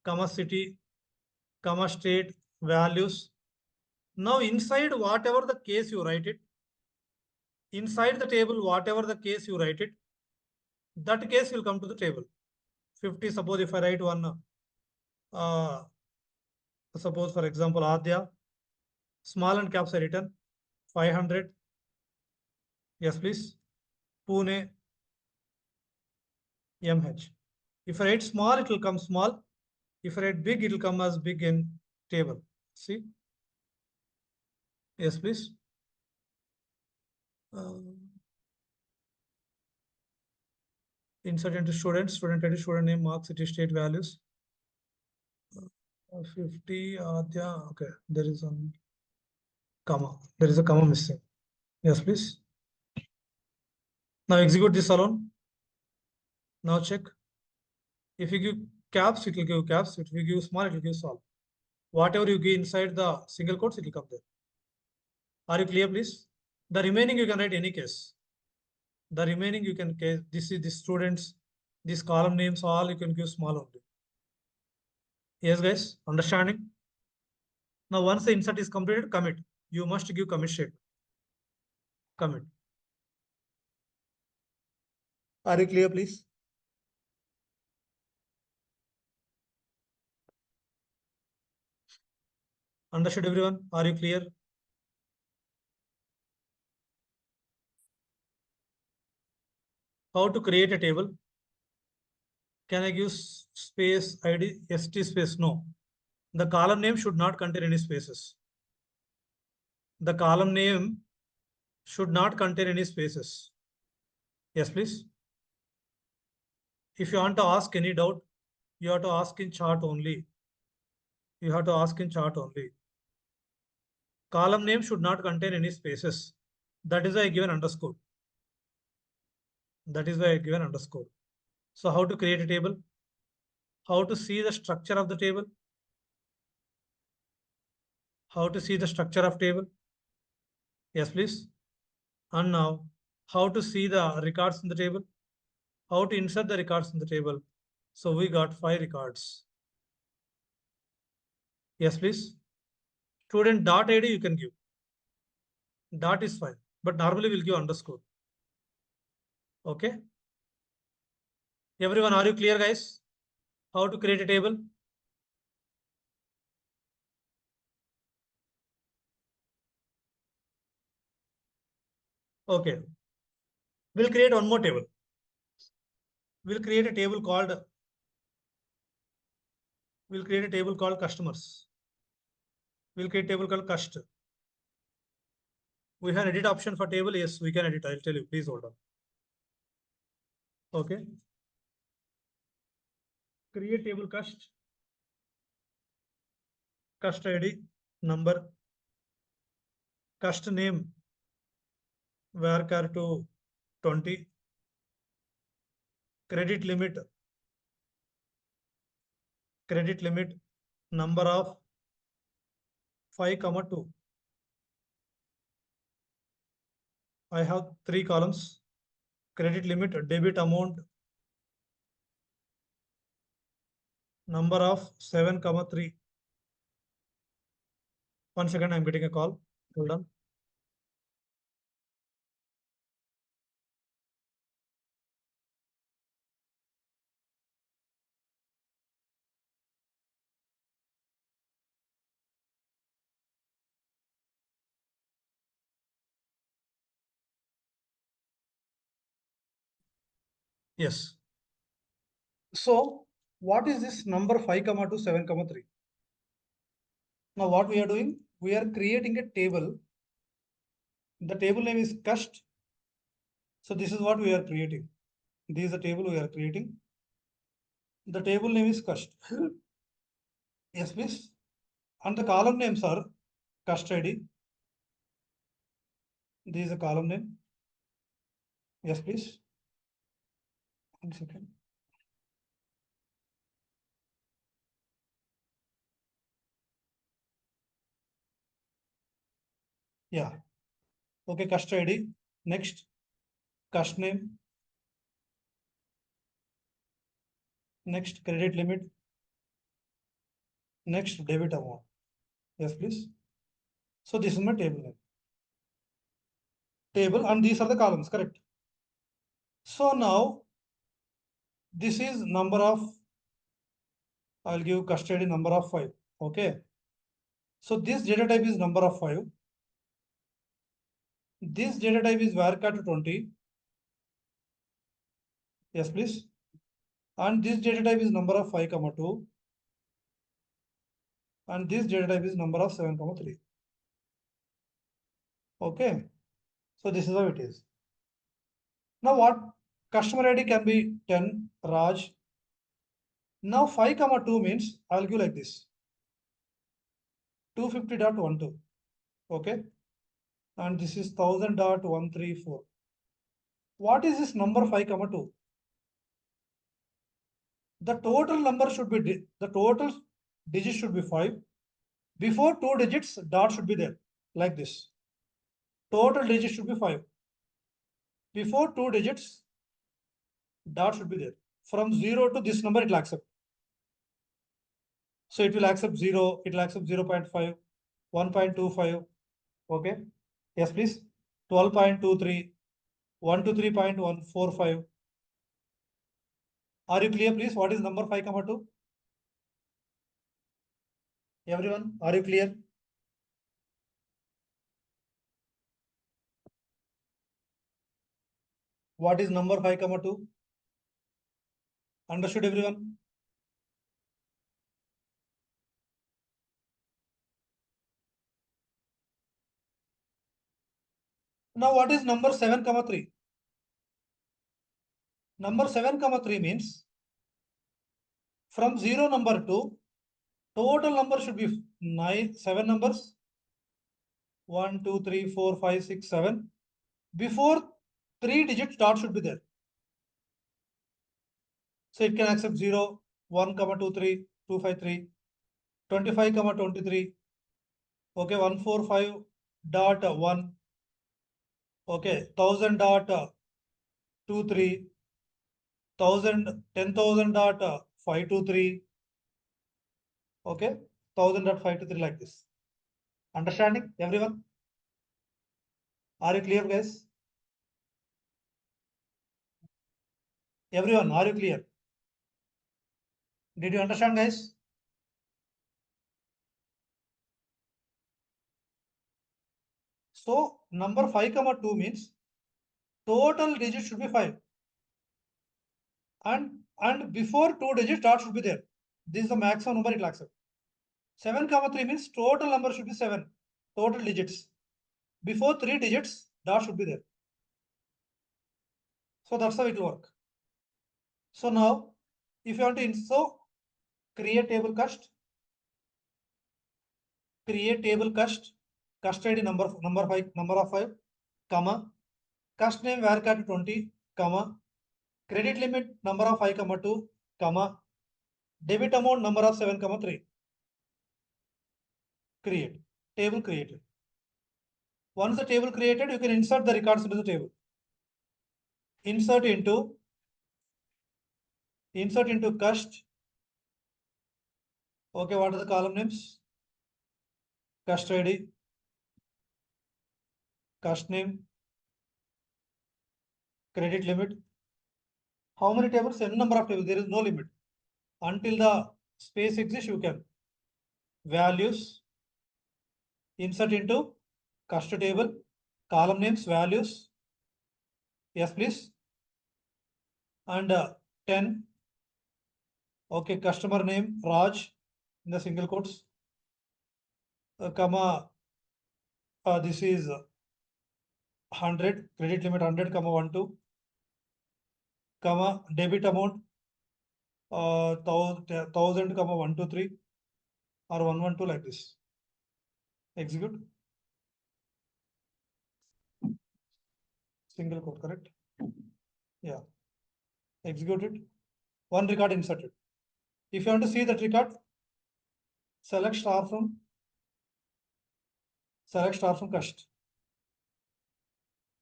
comma city, comma state, values. Now inside whatever the case you write it, inside the table, whatever the case you write it, that case will come to the table. 50, suppose if I write one, suppose for example, Adya, small and caps are written, 500. Yes, please. Pune, MH. If I write small, it will come small. If I write big, it will come as big in table. See? Yes, please. Insert into students, student ID, student name, marks, city, state, values. 50, Adya, okay, there is a comma. There is a comma missing. Yes, please. Now execute this alone. Now check. If you give caps, it will give caps. If you give small, it will give small. Whatever you give inside the single quotes, it will come there. Are you clear, please? The remaining you can write any case. The remaining you can case. This is the students, these column names, all you can give small only. Yes, guys, understanding? Now, once the insert is completed, commit. You must give commit statement. Commit. Are you clear, please? Understood, everyone? Are you clear? How to create a table? Can I give space ID, ST space? No. The column name should not contain any spaces. The column name should not contain any spaces. Yes, please. If you want to ask any doubt, you have to ask in chart only. You have to ask in chart only. Column name should not contain any spaces. That is why I given underscore. That is why I given underscore. So how to create a table? how to see the structure of the table. How to see the structure of table. Yes, please. And now, how to see the records in the table. How to insert the records in the table. So we got 5 records. Yes, please. Student dot ID you can give. Dot is fine, but normally we'll give underscore. Okay. Everyone, are you clear, guys? How to create a table? Okay. We'll create one more table. We'll create a table called customers. We'll create a table called cust. We have edit option for table. Yes, we can edit. I'll tell you. Please hold on. Okay. Create table cust. Cust ID, number, cust name, varchar to 20, credit limit, number of 5, 2. I have 3 columns. Credit limit, debit amount, number of 7, 3. 1 second, I'm getting a call. Hold on. Yes. So what is this number 5, 2, 7, 3? Now what we are doing? We are creating a table. The table name is cust. So this is what we are creating. This is the table we are creating. The table name is cust. Yes, please. And the column names are cust ID. This is a column name. Yes, please. 1 second. Yeah. Okay, cust ID. Next, cust name. Next, credit limit. Next, debit amount. Yes, please. So this is my table name. Table, and these are the columns, correct? So now this is number of, I'll give cust ID number of 5. Okay. So this data type is number of 5. This data type is varchar to 20. Yes, please. And this data type is number of 5, 2. And this data type is number of 7, 3. Okay. So this is how it is. Now what? Customer ID can be 10, Raj. Now 5, 2 means I'll give like this. 250.12. Okay. And this is 1000.134. What is this number 5, 2? The total number should be, the total digit should be 5. Before 2 digits, dot should be there, like this. Total digit should be 5. Before 2 digits, dot should be there. From 0 to this number, it will accept. So it will accept 0, it will accept 0.5, 1.25. Okay. Yes, please. 12.23, 123.145. Are you clear, please? What is number 5, 2? Everyone, are you clear? What is number 5, 2? Understood, everyone? Now, what is number 7, 3? Number 7, 3 means from 0 number to total number should be 7 numbers. 1, 2, 3, 4, 5, 6, 7. Before 3 digits, dot should be there. So it can accept 0, 1, 23, 253, 25, 23. Okay, 145.1. Okay, 1000.23, 10,000.523. Okay, 1000.523 like this. Understanding, everyone? Are you clear, guys? Everyone, are you clear? Did you understand, guys? So number 5, 2 means total digits should be 5. And before 2 digits dot should be there. This is the maximum number it will accept. 7, 3 means total number should be 7. Total digits. Before 3 digits dot should be there. So that's how it will work. So now if you want to create table cust, create table cust ID number of 5, comma, cust name varchar 20, comma, credit limit number of 5, 2, comma, debit amount number of 7, 3. Create. Table created. Once the table created, you can insert the records into the table. Insert into cust. Okay, what are the column names? Cust ID, cust name, credit limit. How many tables? N number of tables. There is no limit. Until the space exists, you can. Values. Insert into cust table. Column names, values. Yes, please. And 10. Okay, customer name, Raj, in the single quotes. Comma, this is 100, credit limit 100, comma 12, comma debit amount 1000, comma 123 or 112 like this. Execute. Single quote, correct? Yeah. Execute it. One record inserted. If you want to see that record, select star from cust.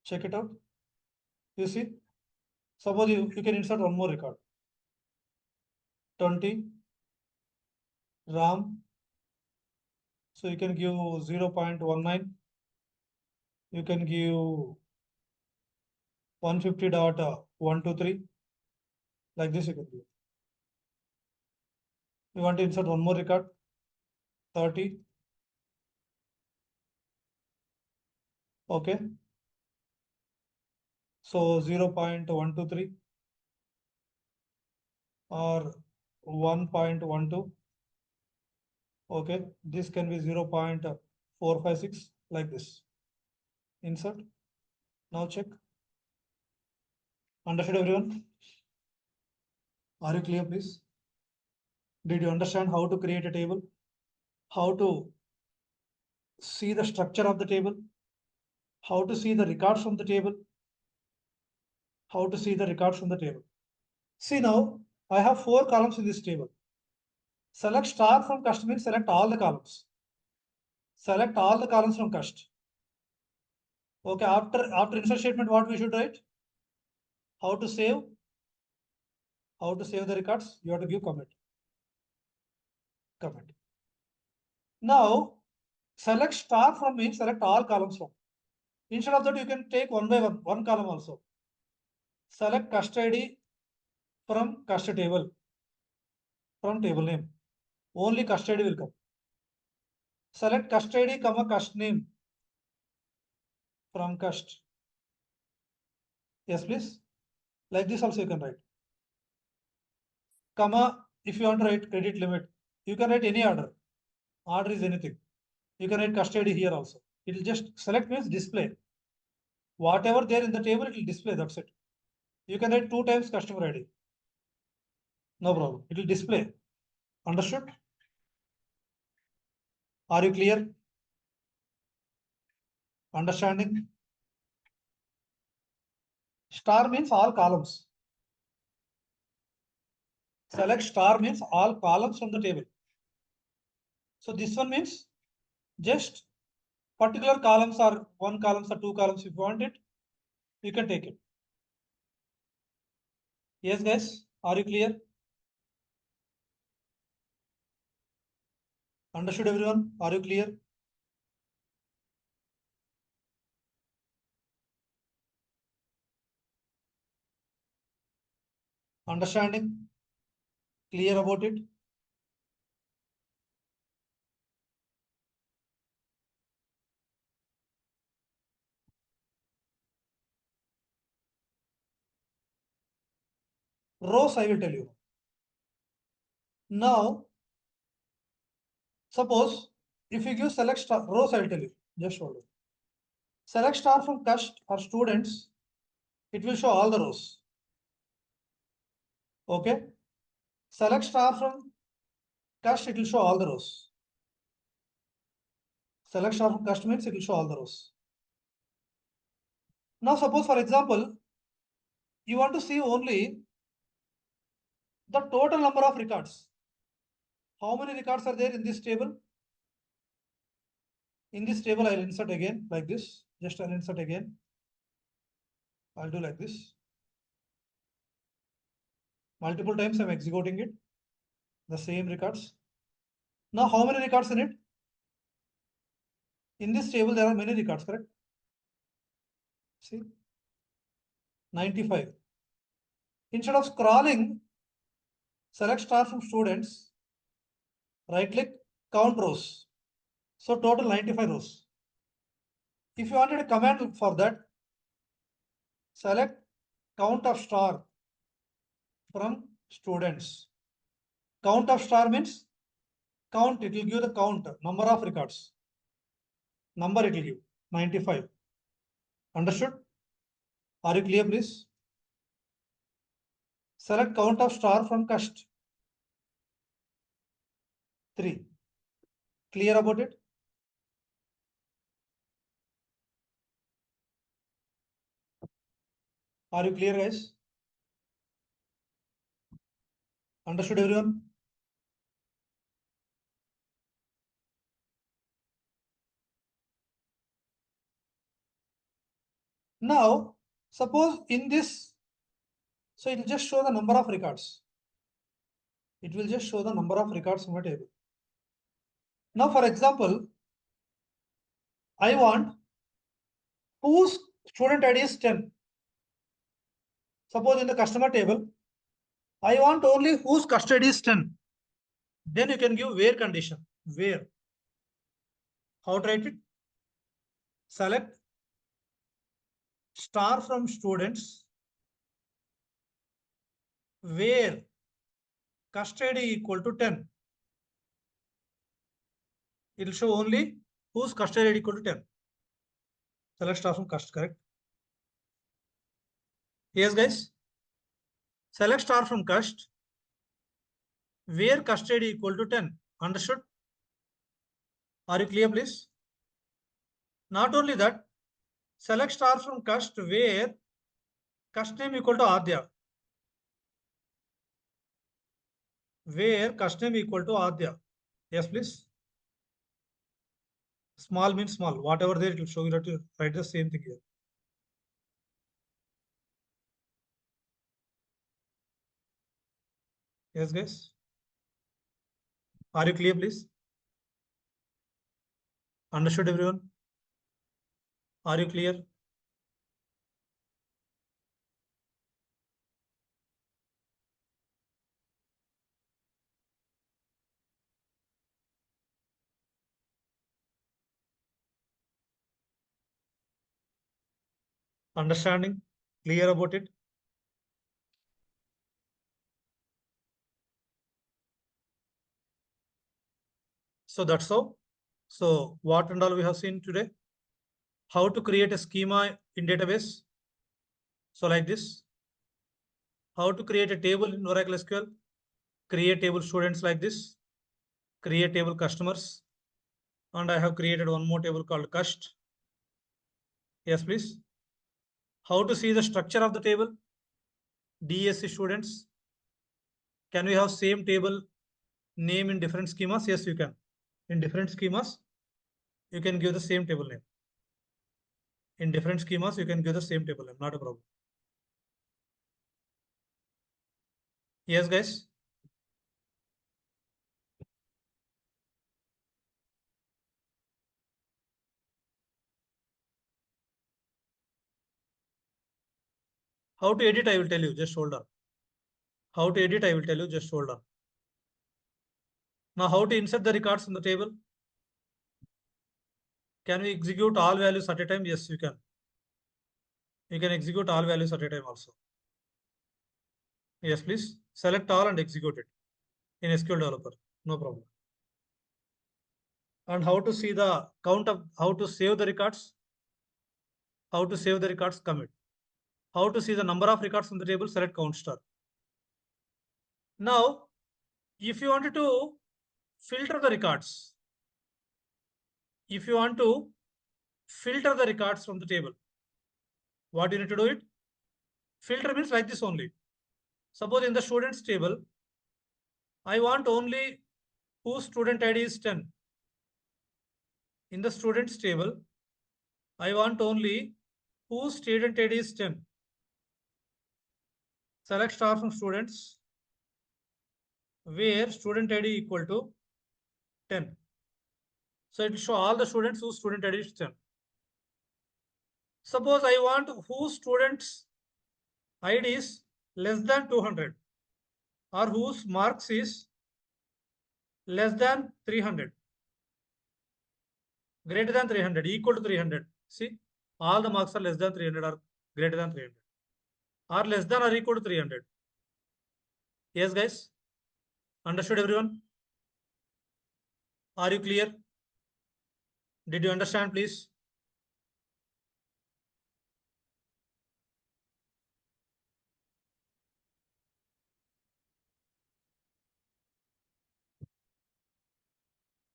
Check it out. You see, suppose you can insert one more record. 20 RAM. So you can give 0.19. You can give 150.123. Like this you can do. You want to insert one more record. 30. Okay. So 0.123 or 1.12. Okay. This can be 0.456 like this. Insert. Now check. Understood, everyone? Are you clear, please? Did you understand how to create a table? How to see the structure of the table? How to see the records from the table? How to see the records from the table? See now, I have 4 columns in this table. Select star from cust means select all the columns. Select all the columns from cust. Okay, after insert statement, what we should write? How to save? How to save the records? You have to give comment. Comment. Now, select star from means select all columns from. Instead of that, you can take one by one column also. Select cust ID from cust table, from table name. Only cust ID will come. Select cust ID, comma cust name from cust. Yes, please. Like this also you can write. Comma, if you want to write credit limit, you can write any order. Order is anything. You can write cust ID here also. It will just select means display. Whatever there in the table, it will display. That's it. You can write 2 times customer ID. No problem. It will display. Understood? Are you clear? Understanding? Star means all columns. Select star means all columns from the table. So this one means just particular columns or one columns or two columns. If you want it, you can take it. Yes, guys, are you clear? Understood, everyone? Are you clear? Understanding? Clear about it? Rows, I will tell you. Now, suppose if you give select star, rows, I will tell you. Just hold it. Select star from cust or students, it will show all the rows. Okay. Select star from cust, it will show all the rows. Select star from cust means it will show all the rows. Now, suppose for example, you want to see only the total number of records. How many records are there in this table? In this table, I'll insert again like this. Just I'll insert again. I'll do like this. Multiple times I'm executing it. The same records. Now, how many records in it? In this table, there are many records, correct? See, 95. Instead of scrolling, select star from students, right click, count rows. So total 95 rows. If you wanted a command for that, select count of star from students. Count of star means count, it will give the count, number of records. Number it will give, 95. Understood? Are you clear, please? Select count of star from cust. 3. Clear about it? Are you clear, guys? Understood, everyone? Now, suppose in this, so it will just show the number of records. It will just show the number of records from a table. Now, for example, I want whose student ID is 10. Suppose in the customer table, I want only whose custody is 10. Then you can give where condition. Where? How to write it? Select star from students where custody equal to 10. It will show only whose custody equal to 10. Select star from cust, correct? Yes, guys. Select star from cust where custody equal to 10. Understood? Are you clear, please? Not only that, select star from cust where cust name equal to Adya. Where cust name equal to Adya. Yes, please. Small means small. Whatever there, it will show you that you write the same thing here. Yes, guys. Are you clear, please? Understood, everyone? Are you clear? Understanding? Clear about it? So that's how. So what and all we have seen today? How to create a schema in database. So like this. How to create a table in Oracle SQL. Create table students like this. Create table customers. And I have created one more table called cust. Yes, please. How to see the structure of the table? DSC students. Can we have same table name in different schemas? Yes, you can. In different schemas, you can give the same table name. In different schemas, you can give the same table name, not a problem. Yes, guys. How to edit, I will tell you, just hold on. How to edit, I will tell you, just hold on. Now, how to insert the records in the table? Can we execute all values at a time? Yes, you can. You can execute all values at a time also. Yes, please. Select all and execute it in SQL Developer. No problem. And how to see the count of, how to save the records? How to save the records? Commit. How to see the number of records in the table? Select count star. Now, if you wanted to filter the records, if you want to filter the records from the table, what do you need to do it? Filter means like this only. Suppose in the students table, I want only whose student ID is 10. In the students table, I want only whose student ID is 10. Select star from students where student ID equal to 10. So it will show all the students whose student ID is 10. Suppose I want whose students ID is less than 200 or whose marks is less than 300, greater than 300, equal to 300. See, all the marks are less than 300 or greater than 300 or less than or equal to 300. Yes, guys. Understood, everyone? Are you clear? Did you understand, please?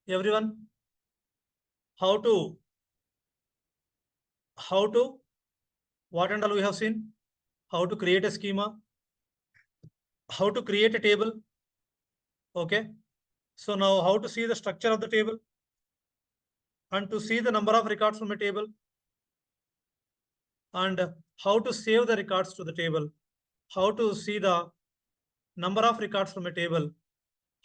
Everyone, how to, what and all we have seen? How to create a schema, how to create a table. Okay. So now how to see the structure of the table and to see the number of records from a table and how to save the records to the table, how to see the number of records from a table,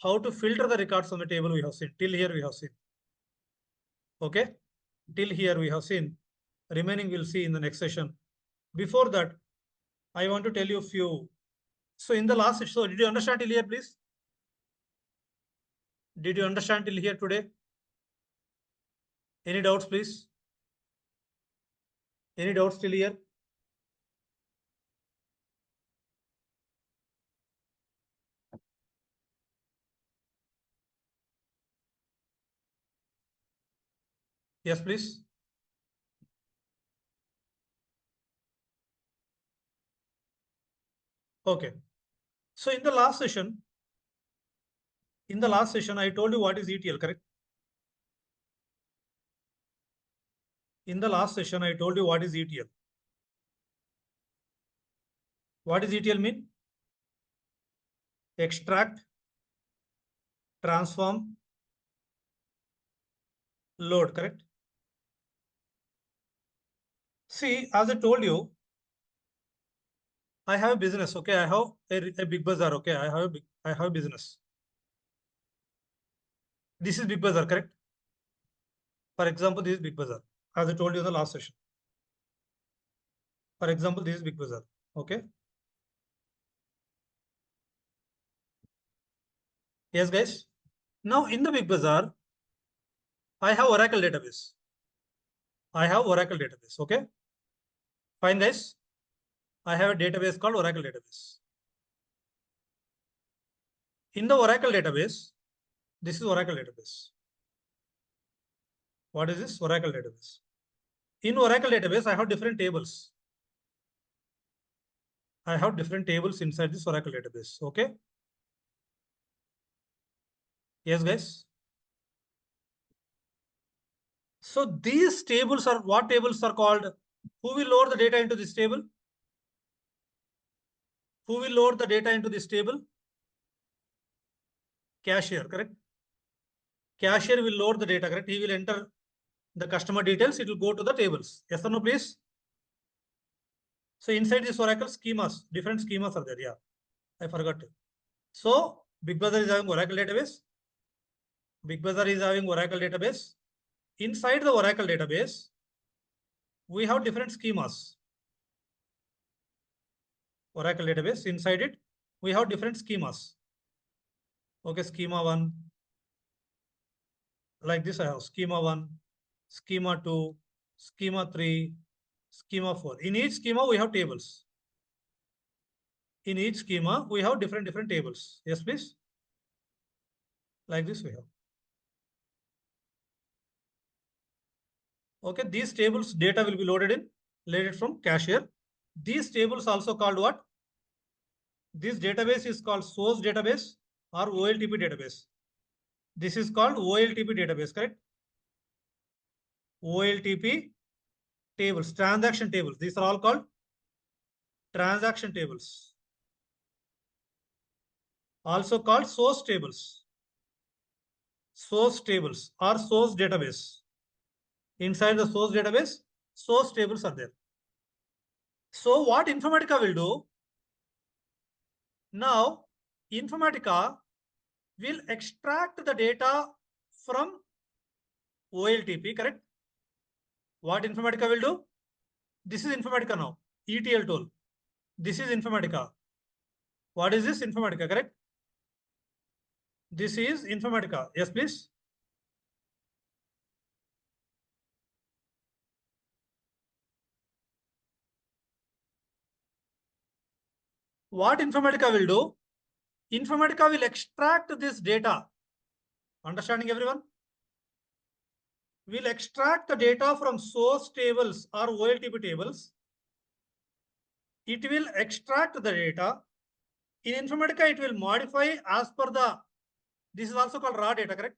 how to filter the records from a table we have seen. Till here we have seen. Okay. Till here we have seen. Remaining we'll see in the next session. Before that, I want to tell you a few. So in the last session, so did you understand till here, please? Did you understand till here today? Any doubts, please? Any doubts till here? Yes, please. Okay. So in the last session, I told you what is ETL, correct? In the last session, I told you what is ETL. What does ETL mean? Extract, transform, load, correct? See, as I told you, I have a business, okay? I have a big bazaar, okay? I have a business. This is big bazaar, correct? For example, this is big bazaar, as I told you in the last session. For example, this is big bazaar, okay? Yes, guys. Now in the big bazaar, I have Oracle database. Okay? Fine, guys. I have a database called Oracle database. In the Oracle database, this is Oracle database. What is this? Oracle database. In Oracle database, I have different tables. I have different tables inside this Oracle database. Okay? Yes, guys. So these tables are, what tables are called? Who will load the data into this table? Who will load the data into this table? cashier, correct? Cashier will load the data, correct? He will enter the customer details. It will go to the tables. Yes or no, please? So inside this Oracle schemas, different schemas are there. Yeah, I forgot. So Big Bazaar is having Oracle database. Big Bazaar is having Oracle database. Inside the Oracle database, we have different schemas. Oracle database, inside it, we have different schemas. Okay, schema 1. Like this, I have schema 1, schema 2, schema 3, schema 4. In each schema, we have tables. In each schema, we have different tables. Yes, please. Like this, we have. Okay, these tables data will be loaded from cashier. These tables also called what? This database is called source database or OLTP database. This is called OLTP database, correct? OLTP tables, transaction tables. These are all called transaction tables. Also called source tables. Source tables or source database. Inside the source database, source tables are there. So what Informatica will do? Now, Informatica will extract the data from OLTP, correct? What Informatica will do? This is Informatica now, ETL tool. This is Informatica. What is this? Informatica, correct? This is Informatica. Yes, please. What Informatica will do? Informatica will extract this data. Understanding, everyone? Will extract the data from source tables or OLTP tables. It will extract the data. In Informatica, it will modify as per the, this is also called raw data, correct?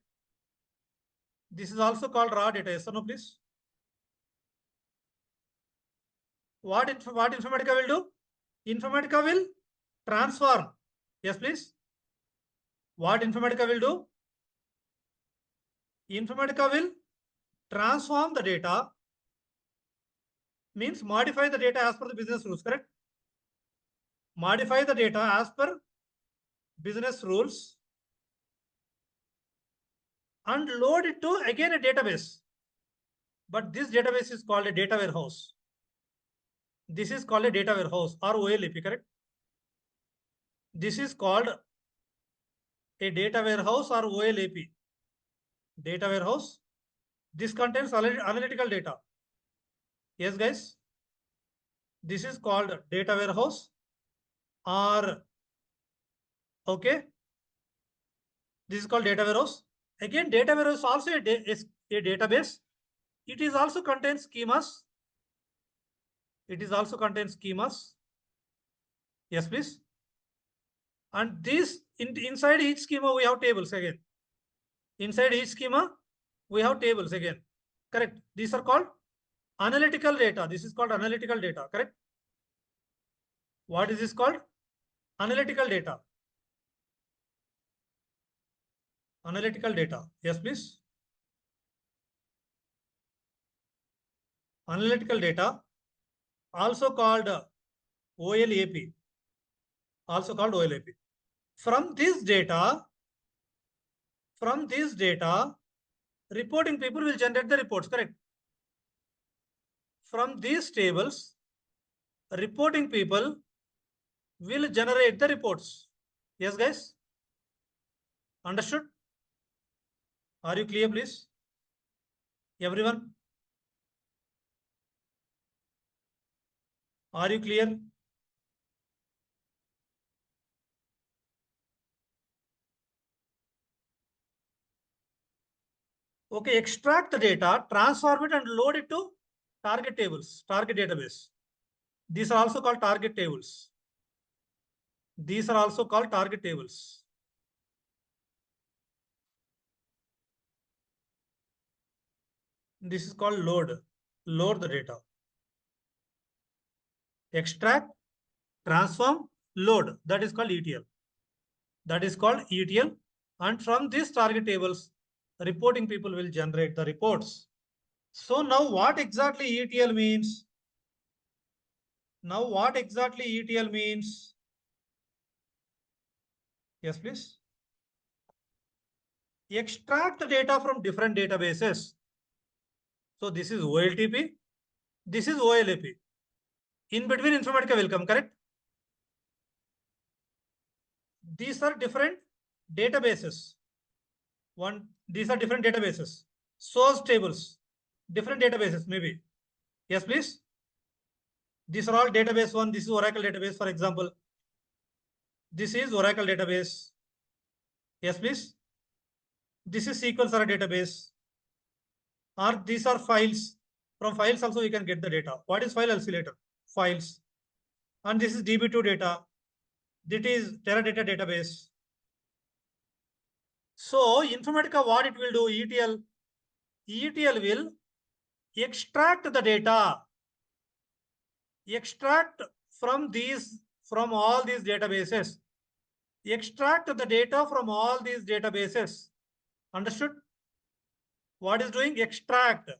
This is also called raw data. Yes or no, please? What Informatica will do? Informatica will transform. Yes, please. What Informatica will do? Informatica will transform the data, means modify the data as per the business rules, correct? Modify the data as per business rules and load it to again a database. But this database is called a data warehouse. This is called a data warehouse or OLAP, correct? This is called a data warehouse or OLAP. Data warehouse. This contains analytical data. Yes, guys. This is called data warehouse or, okay. This is called data warehouse. Again, data warehouse is also a database. It is also contains schemas. It is also contains schemas. Yes, please. And this inside each schema we have tables again. Inside each schema we have tables again. Correct. These are called analytical data. This is called analytical data. Correct. What is this called? Analytical data. Analytical data. Yes, please. Analytical data, also called OLAP. Also called OLAP. From this data, reporting people will generate the reports, correct? From these tables, reporting people will generate the reports. Yes, guys? Understood? Are you clear, please? Everyone? Are you clear? Okay, extract the data, transform it and load it to target tables, target database. These are also called target tables. These are also called target tables. This is called load. Load the data. Extract, transform, load. That is called ETL. That is called ETL. And from these target tables, reporting people will generate the reports. So now what exactly ETL means? Now what exactly ETL means? Yes, please. Extract the data from different databases. So this is OLTP. This is OLAP. In between Informatica will come, correct? These are different databases. These are different databases. Source tables, different databases maybe. Yes, please. These are all database one. This is Oracle database, for example. This is Oracle database. Yes, please. This is SQL Server database. Or these are files. From files also you can get the data. What is file? I'll see later. Files. And this is DB2 data. This is Teradata database. So Informatica, what it will do? ETL will extract the data. Extract from all these databases. Extract the data from all these databases. Understood? What is doing? Extract.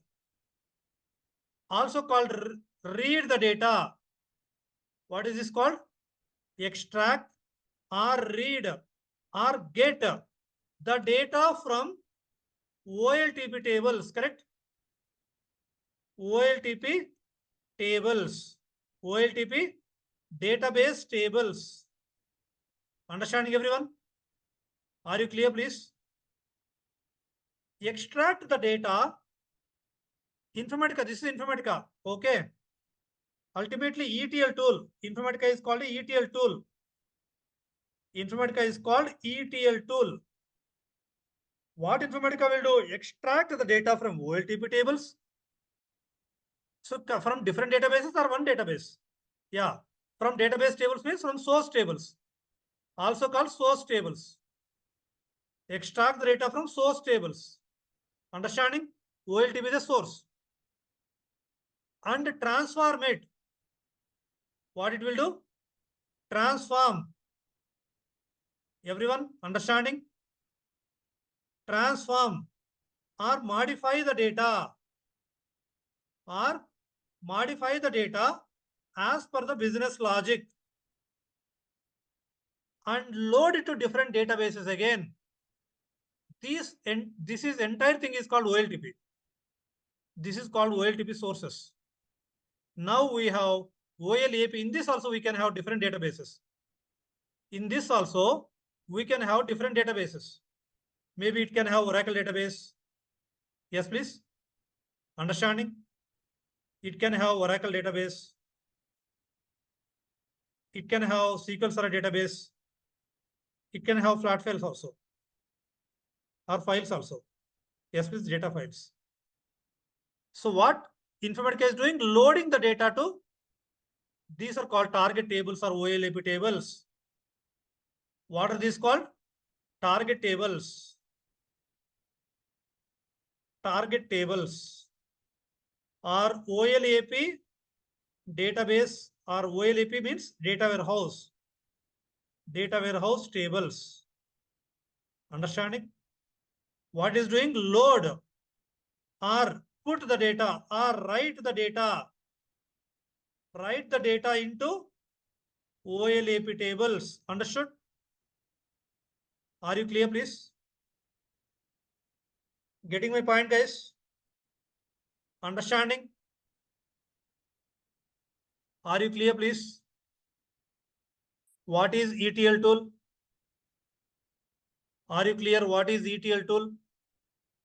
Also called read the data. What is this called? Extract or read or get the data from OLTP tables, correct? OLTP tables. OLTP database tables. Understanding, everyone? Are you clear, please? Extract the data. Informatica, this is Informatica. Okay. Ultimately, ETL tool. Informatica is called a ETL tool. Informatica is called ETL tool. What Informatica will do? Extract the data from OLTP tables. So from different databases or one database? Yeah. From database tables means from source tables. Also called source tables. Extract the data from source tables. Understanding? OLTP is a source. And transform it. What it will do? Transform. Everyone understanding? Transform or modify the data. Or modify the data as per the business logic. And load it to different databases again. This is entire thing is called OLTP. This is called OLTP sources. Now we have OLAP. In this also we can have different databases. In this also we can have different databases. Maybe it can have Oracle database. Yes, please. Understanding? It can have Oracle database. It can have SQL Server database. It can have flat files also. Or files also. Yes, please, data files. So what Informatica is doing? Loading the data to, these are called target tables or OLAP tables. What are these called? Target tables. Target tables or OLAP database, or OLAP means data warehouse. Data warehouse tables. Understanding? What is doing? Load or put the data or write the data. Write the data into OLAP tables. Understood? Are you clear, please? Getting my point, guys? Understanding? Are you clear, please? What is ETL tool? Are you clear what is ETL tool?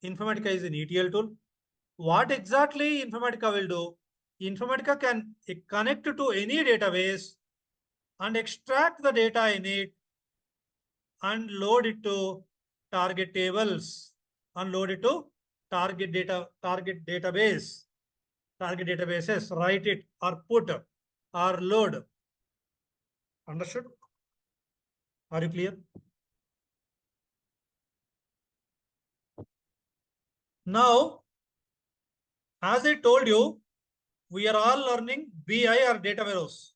Informatica is an ETL tool. What exactly Informatica will do? Informatica can connect to any database and extract the data in it and load it to target tables and load it to target database, target databases, write it or put or load. Understood? Are you clear? Now, as I told you, we are all learning BI or data warehouse.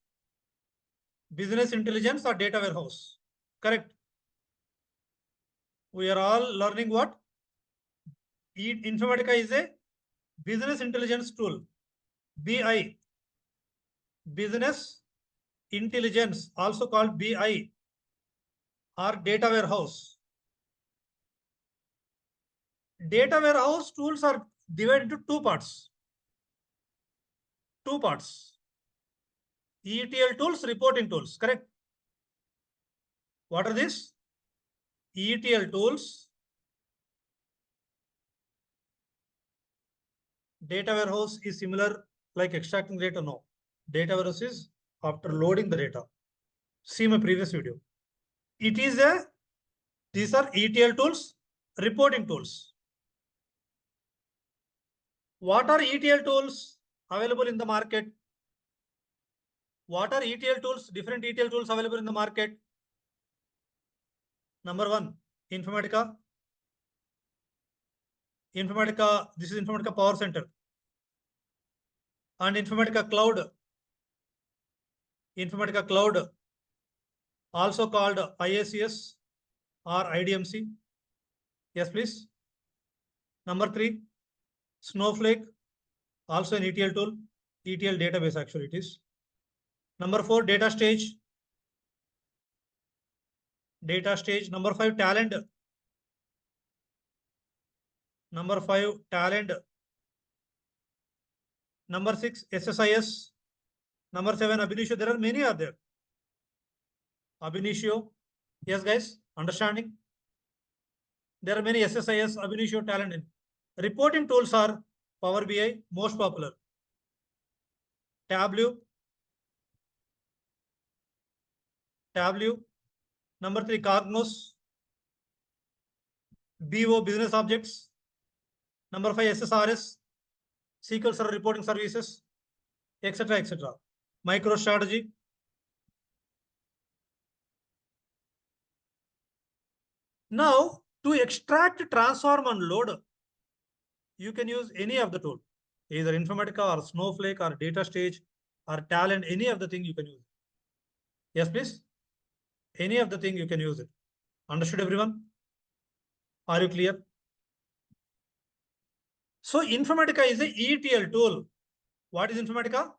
Business intelligence or data warehouse. Correct? We are all learning what? Informatica is a business intelligence tool. BI. Business intelligence, also called BI or data warehouse. Data warehouse tools are divided into two parts. ETL tools, reporting tools, correct? What are these? ETL tools, data warehouse is similar like extracting data. No, data warehouse is after loading the data. See my previous video. These are ETL tools, reporting tools. What are ETL tools available in the market? What are ETL tools, different ETL tools available in the market? Number one, Informatica. This is Informatica PowerCenter. And Informatica Cloud. Informatica Cloud, also called IACS or IDMC. Yes, please. Number three, Snowflake, also an ETL tool, ETL database actually it is. Number four, data stage. Number five, Talent. Number six, SSIS. Number seven, Ab initio. There are many are there. Ab initio. Yes, guys, understanding? There are many SSIS, Ab initio, Talent. Reporting tools are Power BI, most popular. Tableau. Number three, Cognos. BO, business objects. Number five, SSRS, SQL Server reporting services, etc., etc. MicroStrategy. Now, to extract, transform, and load, you can use any of the tool, either Informatica or Snowflake or Data Stage or Talent, any of the thing you can use. Yes, please. Any of the thing you can use it. Understood, everyone? Are you clear? So, Informatica is a ETL tool. What is Informatica?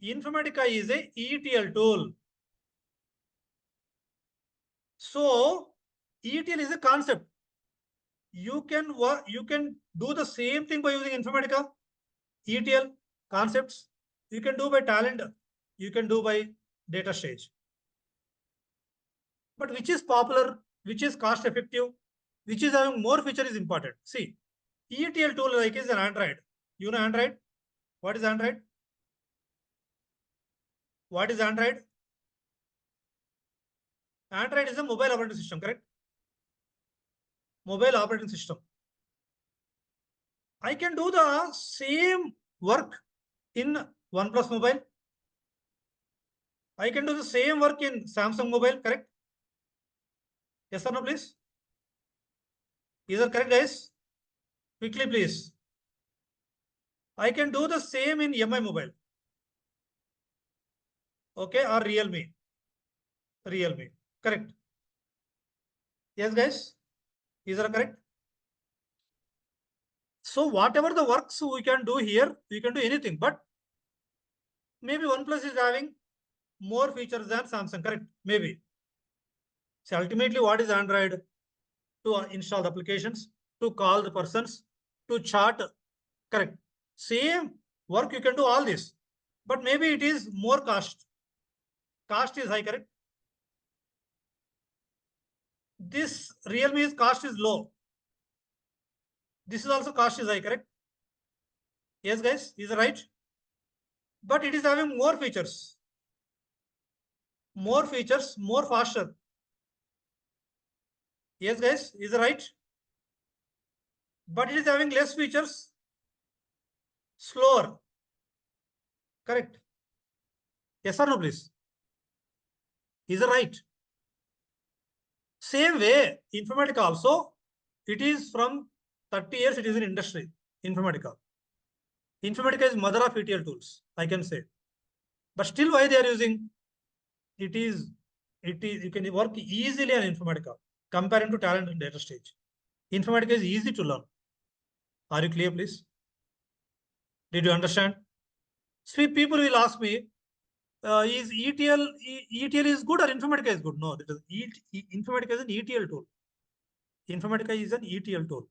Informatica is a ETL tool. So, ETL is a concept. You can do the same thing by using Informatica, ETL concepts. You can do by Talent. You can do by Data Stage. But which is popular, which is cost effective, which is having more feature is important. See, ETL tool like is an Android. You know Android? What is Android? What is Android? Android is a mobile operating system, correct? Mobile operating system. I can do the same work in OnePlus mobile. I can do the same work in Samsung mobile, correct? Yes or no, please? Is that correct, guys? Quickly, please. I can do the same in MI mobile. Okay, or Realme. Correct. Yes, guys? Is that correct? So whatever the works we can do here, we can do anything, but maybe OnePlus is having more features than Samsung, correct? Maybe. So ultimately, what is Android? To install the applications, to call the persons, to chat, correct? Same work you can do all this, but maybe it is more cost. Cost is high, correct? This Realme's cost is low. This is also cost is high, correct? Yes, guys, is right? But it is having more features, more faster. Yes, guys, is right? But it is having less features, slower. Correct? Yes or no, please? Is right? Same way, Informatica also, it is from 30 years, it is in industry, Informatica. Informatica is mother of ETL tools, I can say. But still, why they are using? You can work easily on Informatica. comparing to talent and data stage. Informatica is easy to learn. Are you clear, please? Did you understand? See, people will ask me, is ETL is good or Informatica is good? No, Informatica is an ETL tool. Informatica is an ETL tool.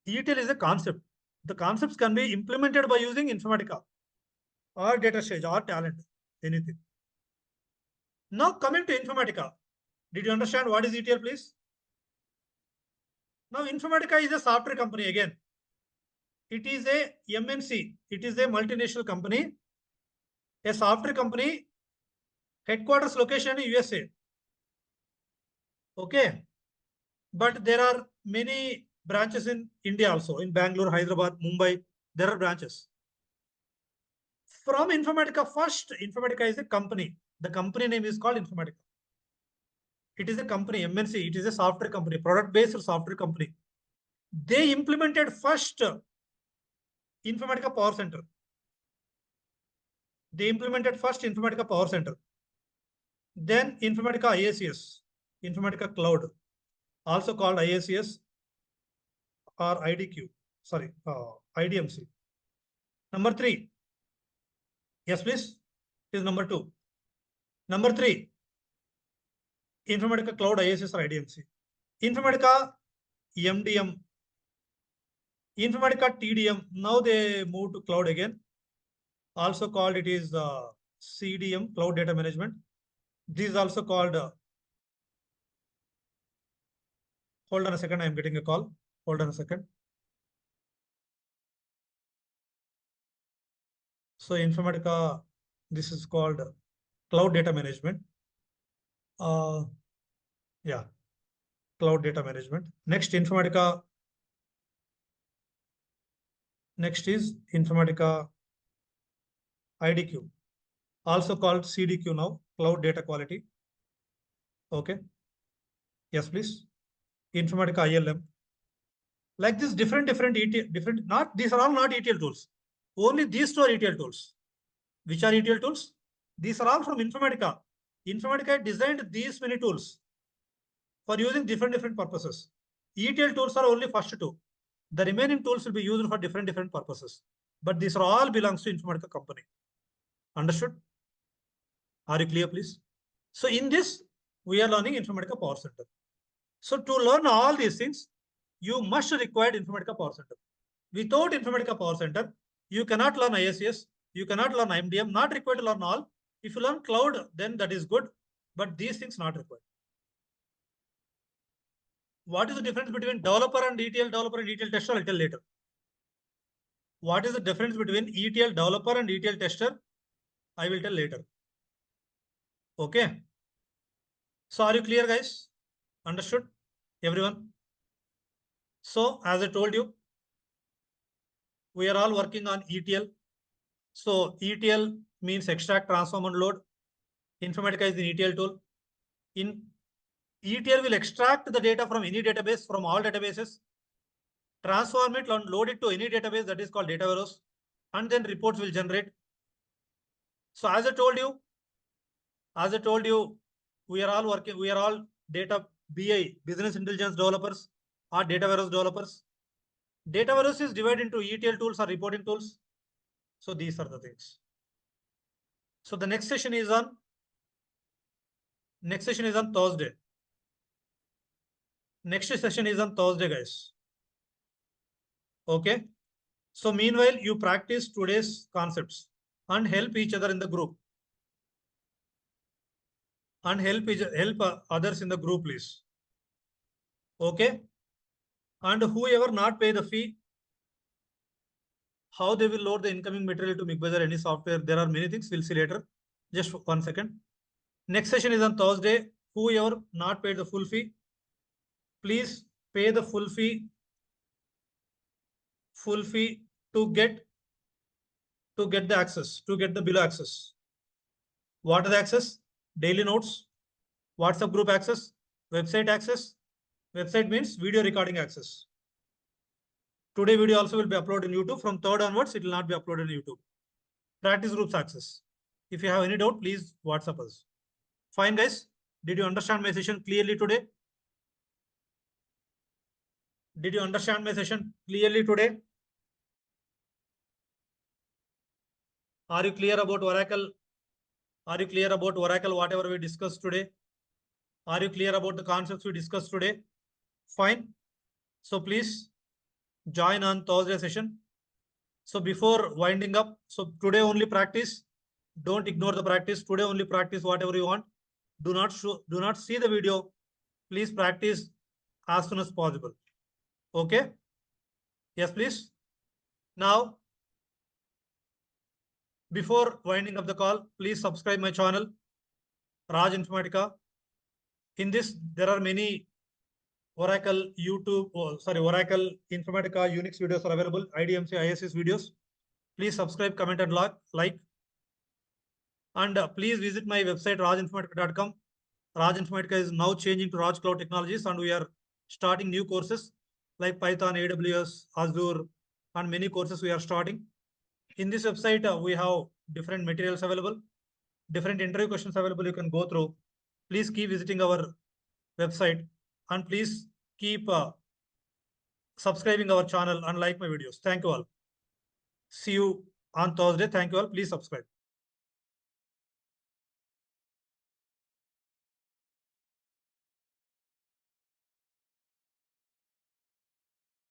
ETL is a concept. The concepts can be implemented by using Informatica or data stage or talent, anything. Now coming to Informatica, did you understand what is ETL, please? Now Informatica is a software company again. It is a MNC. It is a multinational company, a software company, headquarters location in USA. Okay. But there are many branches in India also, in Bangalore, Hyderabad, Mumbai, there are branches. From Informatica, first, Informatica is a company. The company name is called Informatica. It is a company, MNC. It is a software company, product-based software company. They implemented first Informatica PowerCenter. They implemented first Informatica PowerCenter. Then Informatica IACS, Informatica Cloud, also called IACS or IDQ, sorry, IDMC. Number 3. Yes, please. It is number 2. Number 3, Informatica Cloud IACS or IDMC. Informatica MDM, Informatica TDM. Now they move to cloud again. Also called it is CDM, Cloud Data Management. This is also called, hold on a second, I am getting a call. Hold on a second. So Informatica, this is called Cloud Data Management. Yeah, Cloud Data Management. Next Informatica. Next is Informatica IDQ, also called CDQ now, Cloud Data Quality. Okay. Yes, please. Informatica ILM. Like this, different ETL, not, these are all not ETL tools. Only these two are ETL tools. Which are ETL tools? These are all from Informatica. Informatica designed these many tools for using different purposes. ETL tools are only first two. The remaining tools will be used for different purposes. But these are all belongs to Informatica company. Understood? Are you clear, please? So in this, we are learning Informatica PowerCenter. So to learn all these things, you must require Informatica PowerCenter. Without Informatica PowerCenter, you cannot learn ISCS, you cannot learn MDM, not required to learn all. If you learn cloud, then that is good, but these things not required. What is the difference between developer and ETL tester? I'll tell later. What is the difference between ETL developer and ETL tester? I will tell later. Okay. So are you clear, guys? Understood? Everyone? So as I told you, we are all working on ETL. So ETL means extract, transform, and load. Informatica is the ETL tool. In ETL will extract the data from any database, from all databases, transform it and load it to any database, that is called data warehouse, and then reports will generate. So as I told you, we are all data BI, business intelligence developers or data warehouse developers. Data warehouse is divided into ETL tools or reporting tools. So these are the things. So the next session is on Thursday. Next session is on Thursday, guys. Okay. So meanwhile, you practice today's concepts and help each other in the group. And help others in the group, please. Okay. And whoever not pay the fee, how they will load the incoming material to McBuzzer, any software. There are many things. We'll see later. Just 1 second. Next session is on Thursday. Whoever not paid the full fee, please pay the full fee to get the access, to get the below access. What are the access? Daily notes, WhatsApp group access, website access. Website means video recording access. Today video also will be uploaded in YouTube. From 3rd onwards, it will not be uploaded in YouTube. Practice groups access. If you have any doubt, please WhatsApp us. Fine, guys. Did you understand my session clearly today? Did you understand my session clearly today? Are you clear about Oracle? Are you clear about Oracle, whatever we discussed today? Are you clear about the concepts we discussed today? Fine. So please join on Thursday session. So before winding up, so today only practice. Don't ignore the practice. Today only practice whatever you want. Do not see the video. Please practice as soon as possible. Okay? Yes, please. Now, before winding up the call, please subscribe my channel, Raj Informatica. In this, there are many Oracle Oracle Informatica Unix videos are available, IDMC, ISS videos. Please subscribe, comment, and like. And please visit my website, rajinformatica.com. Raj Informatica is now changing to Raj Cloud Technologies, and we are starting new courses like Python, AWS, Azure, and many courses we are starting. In this website, we have different materials available, different interview questions available you can go through. Please keep visiting our website, and please keep subscribing our channel and like my videos. Thank you all. See you on Thursday. Thank you all. Please subscribe.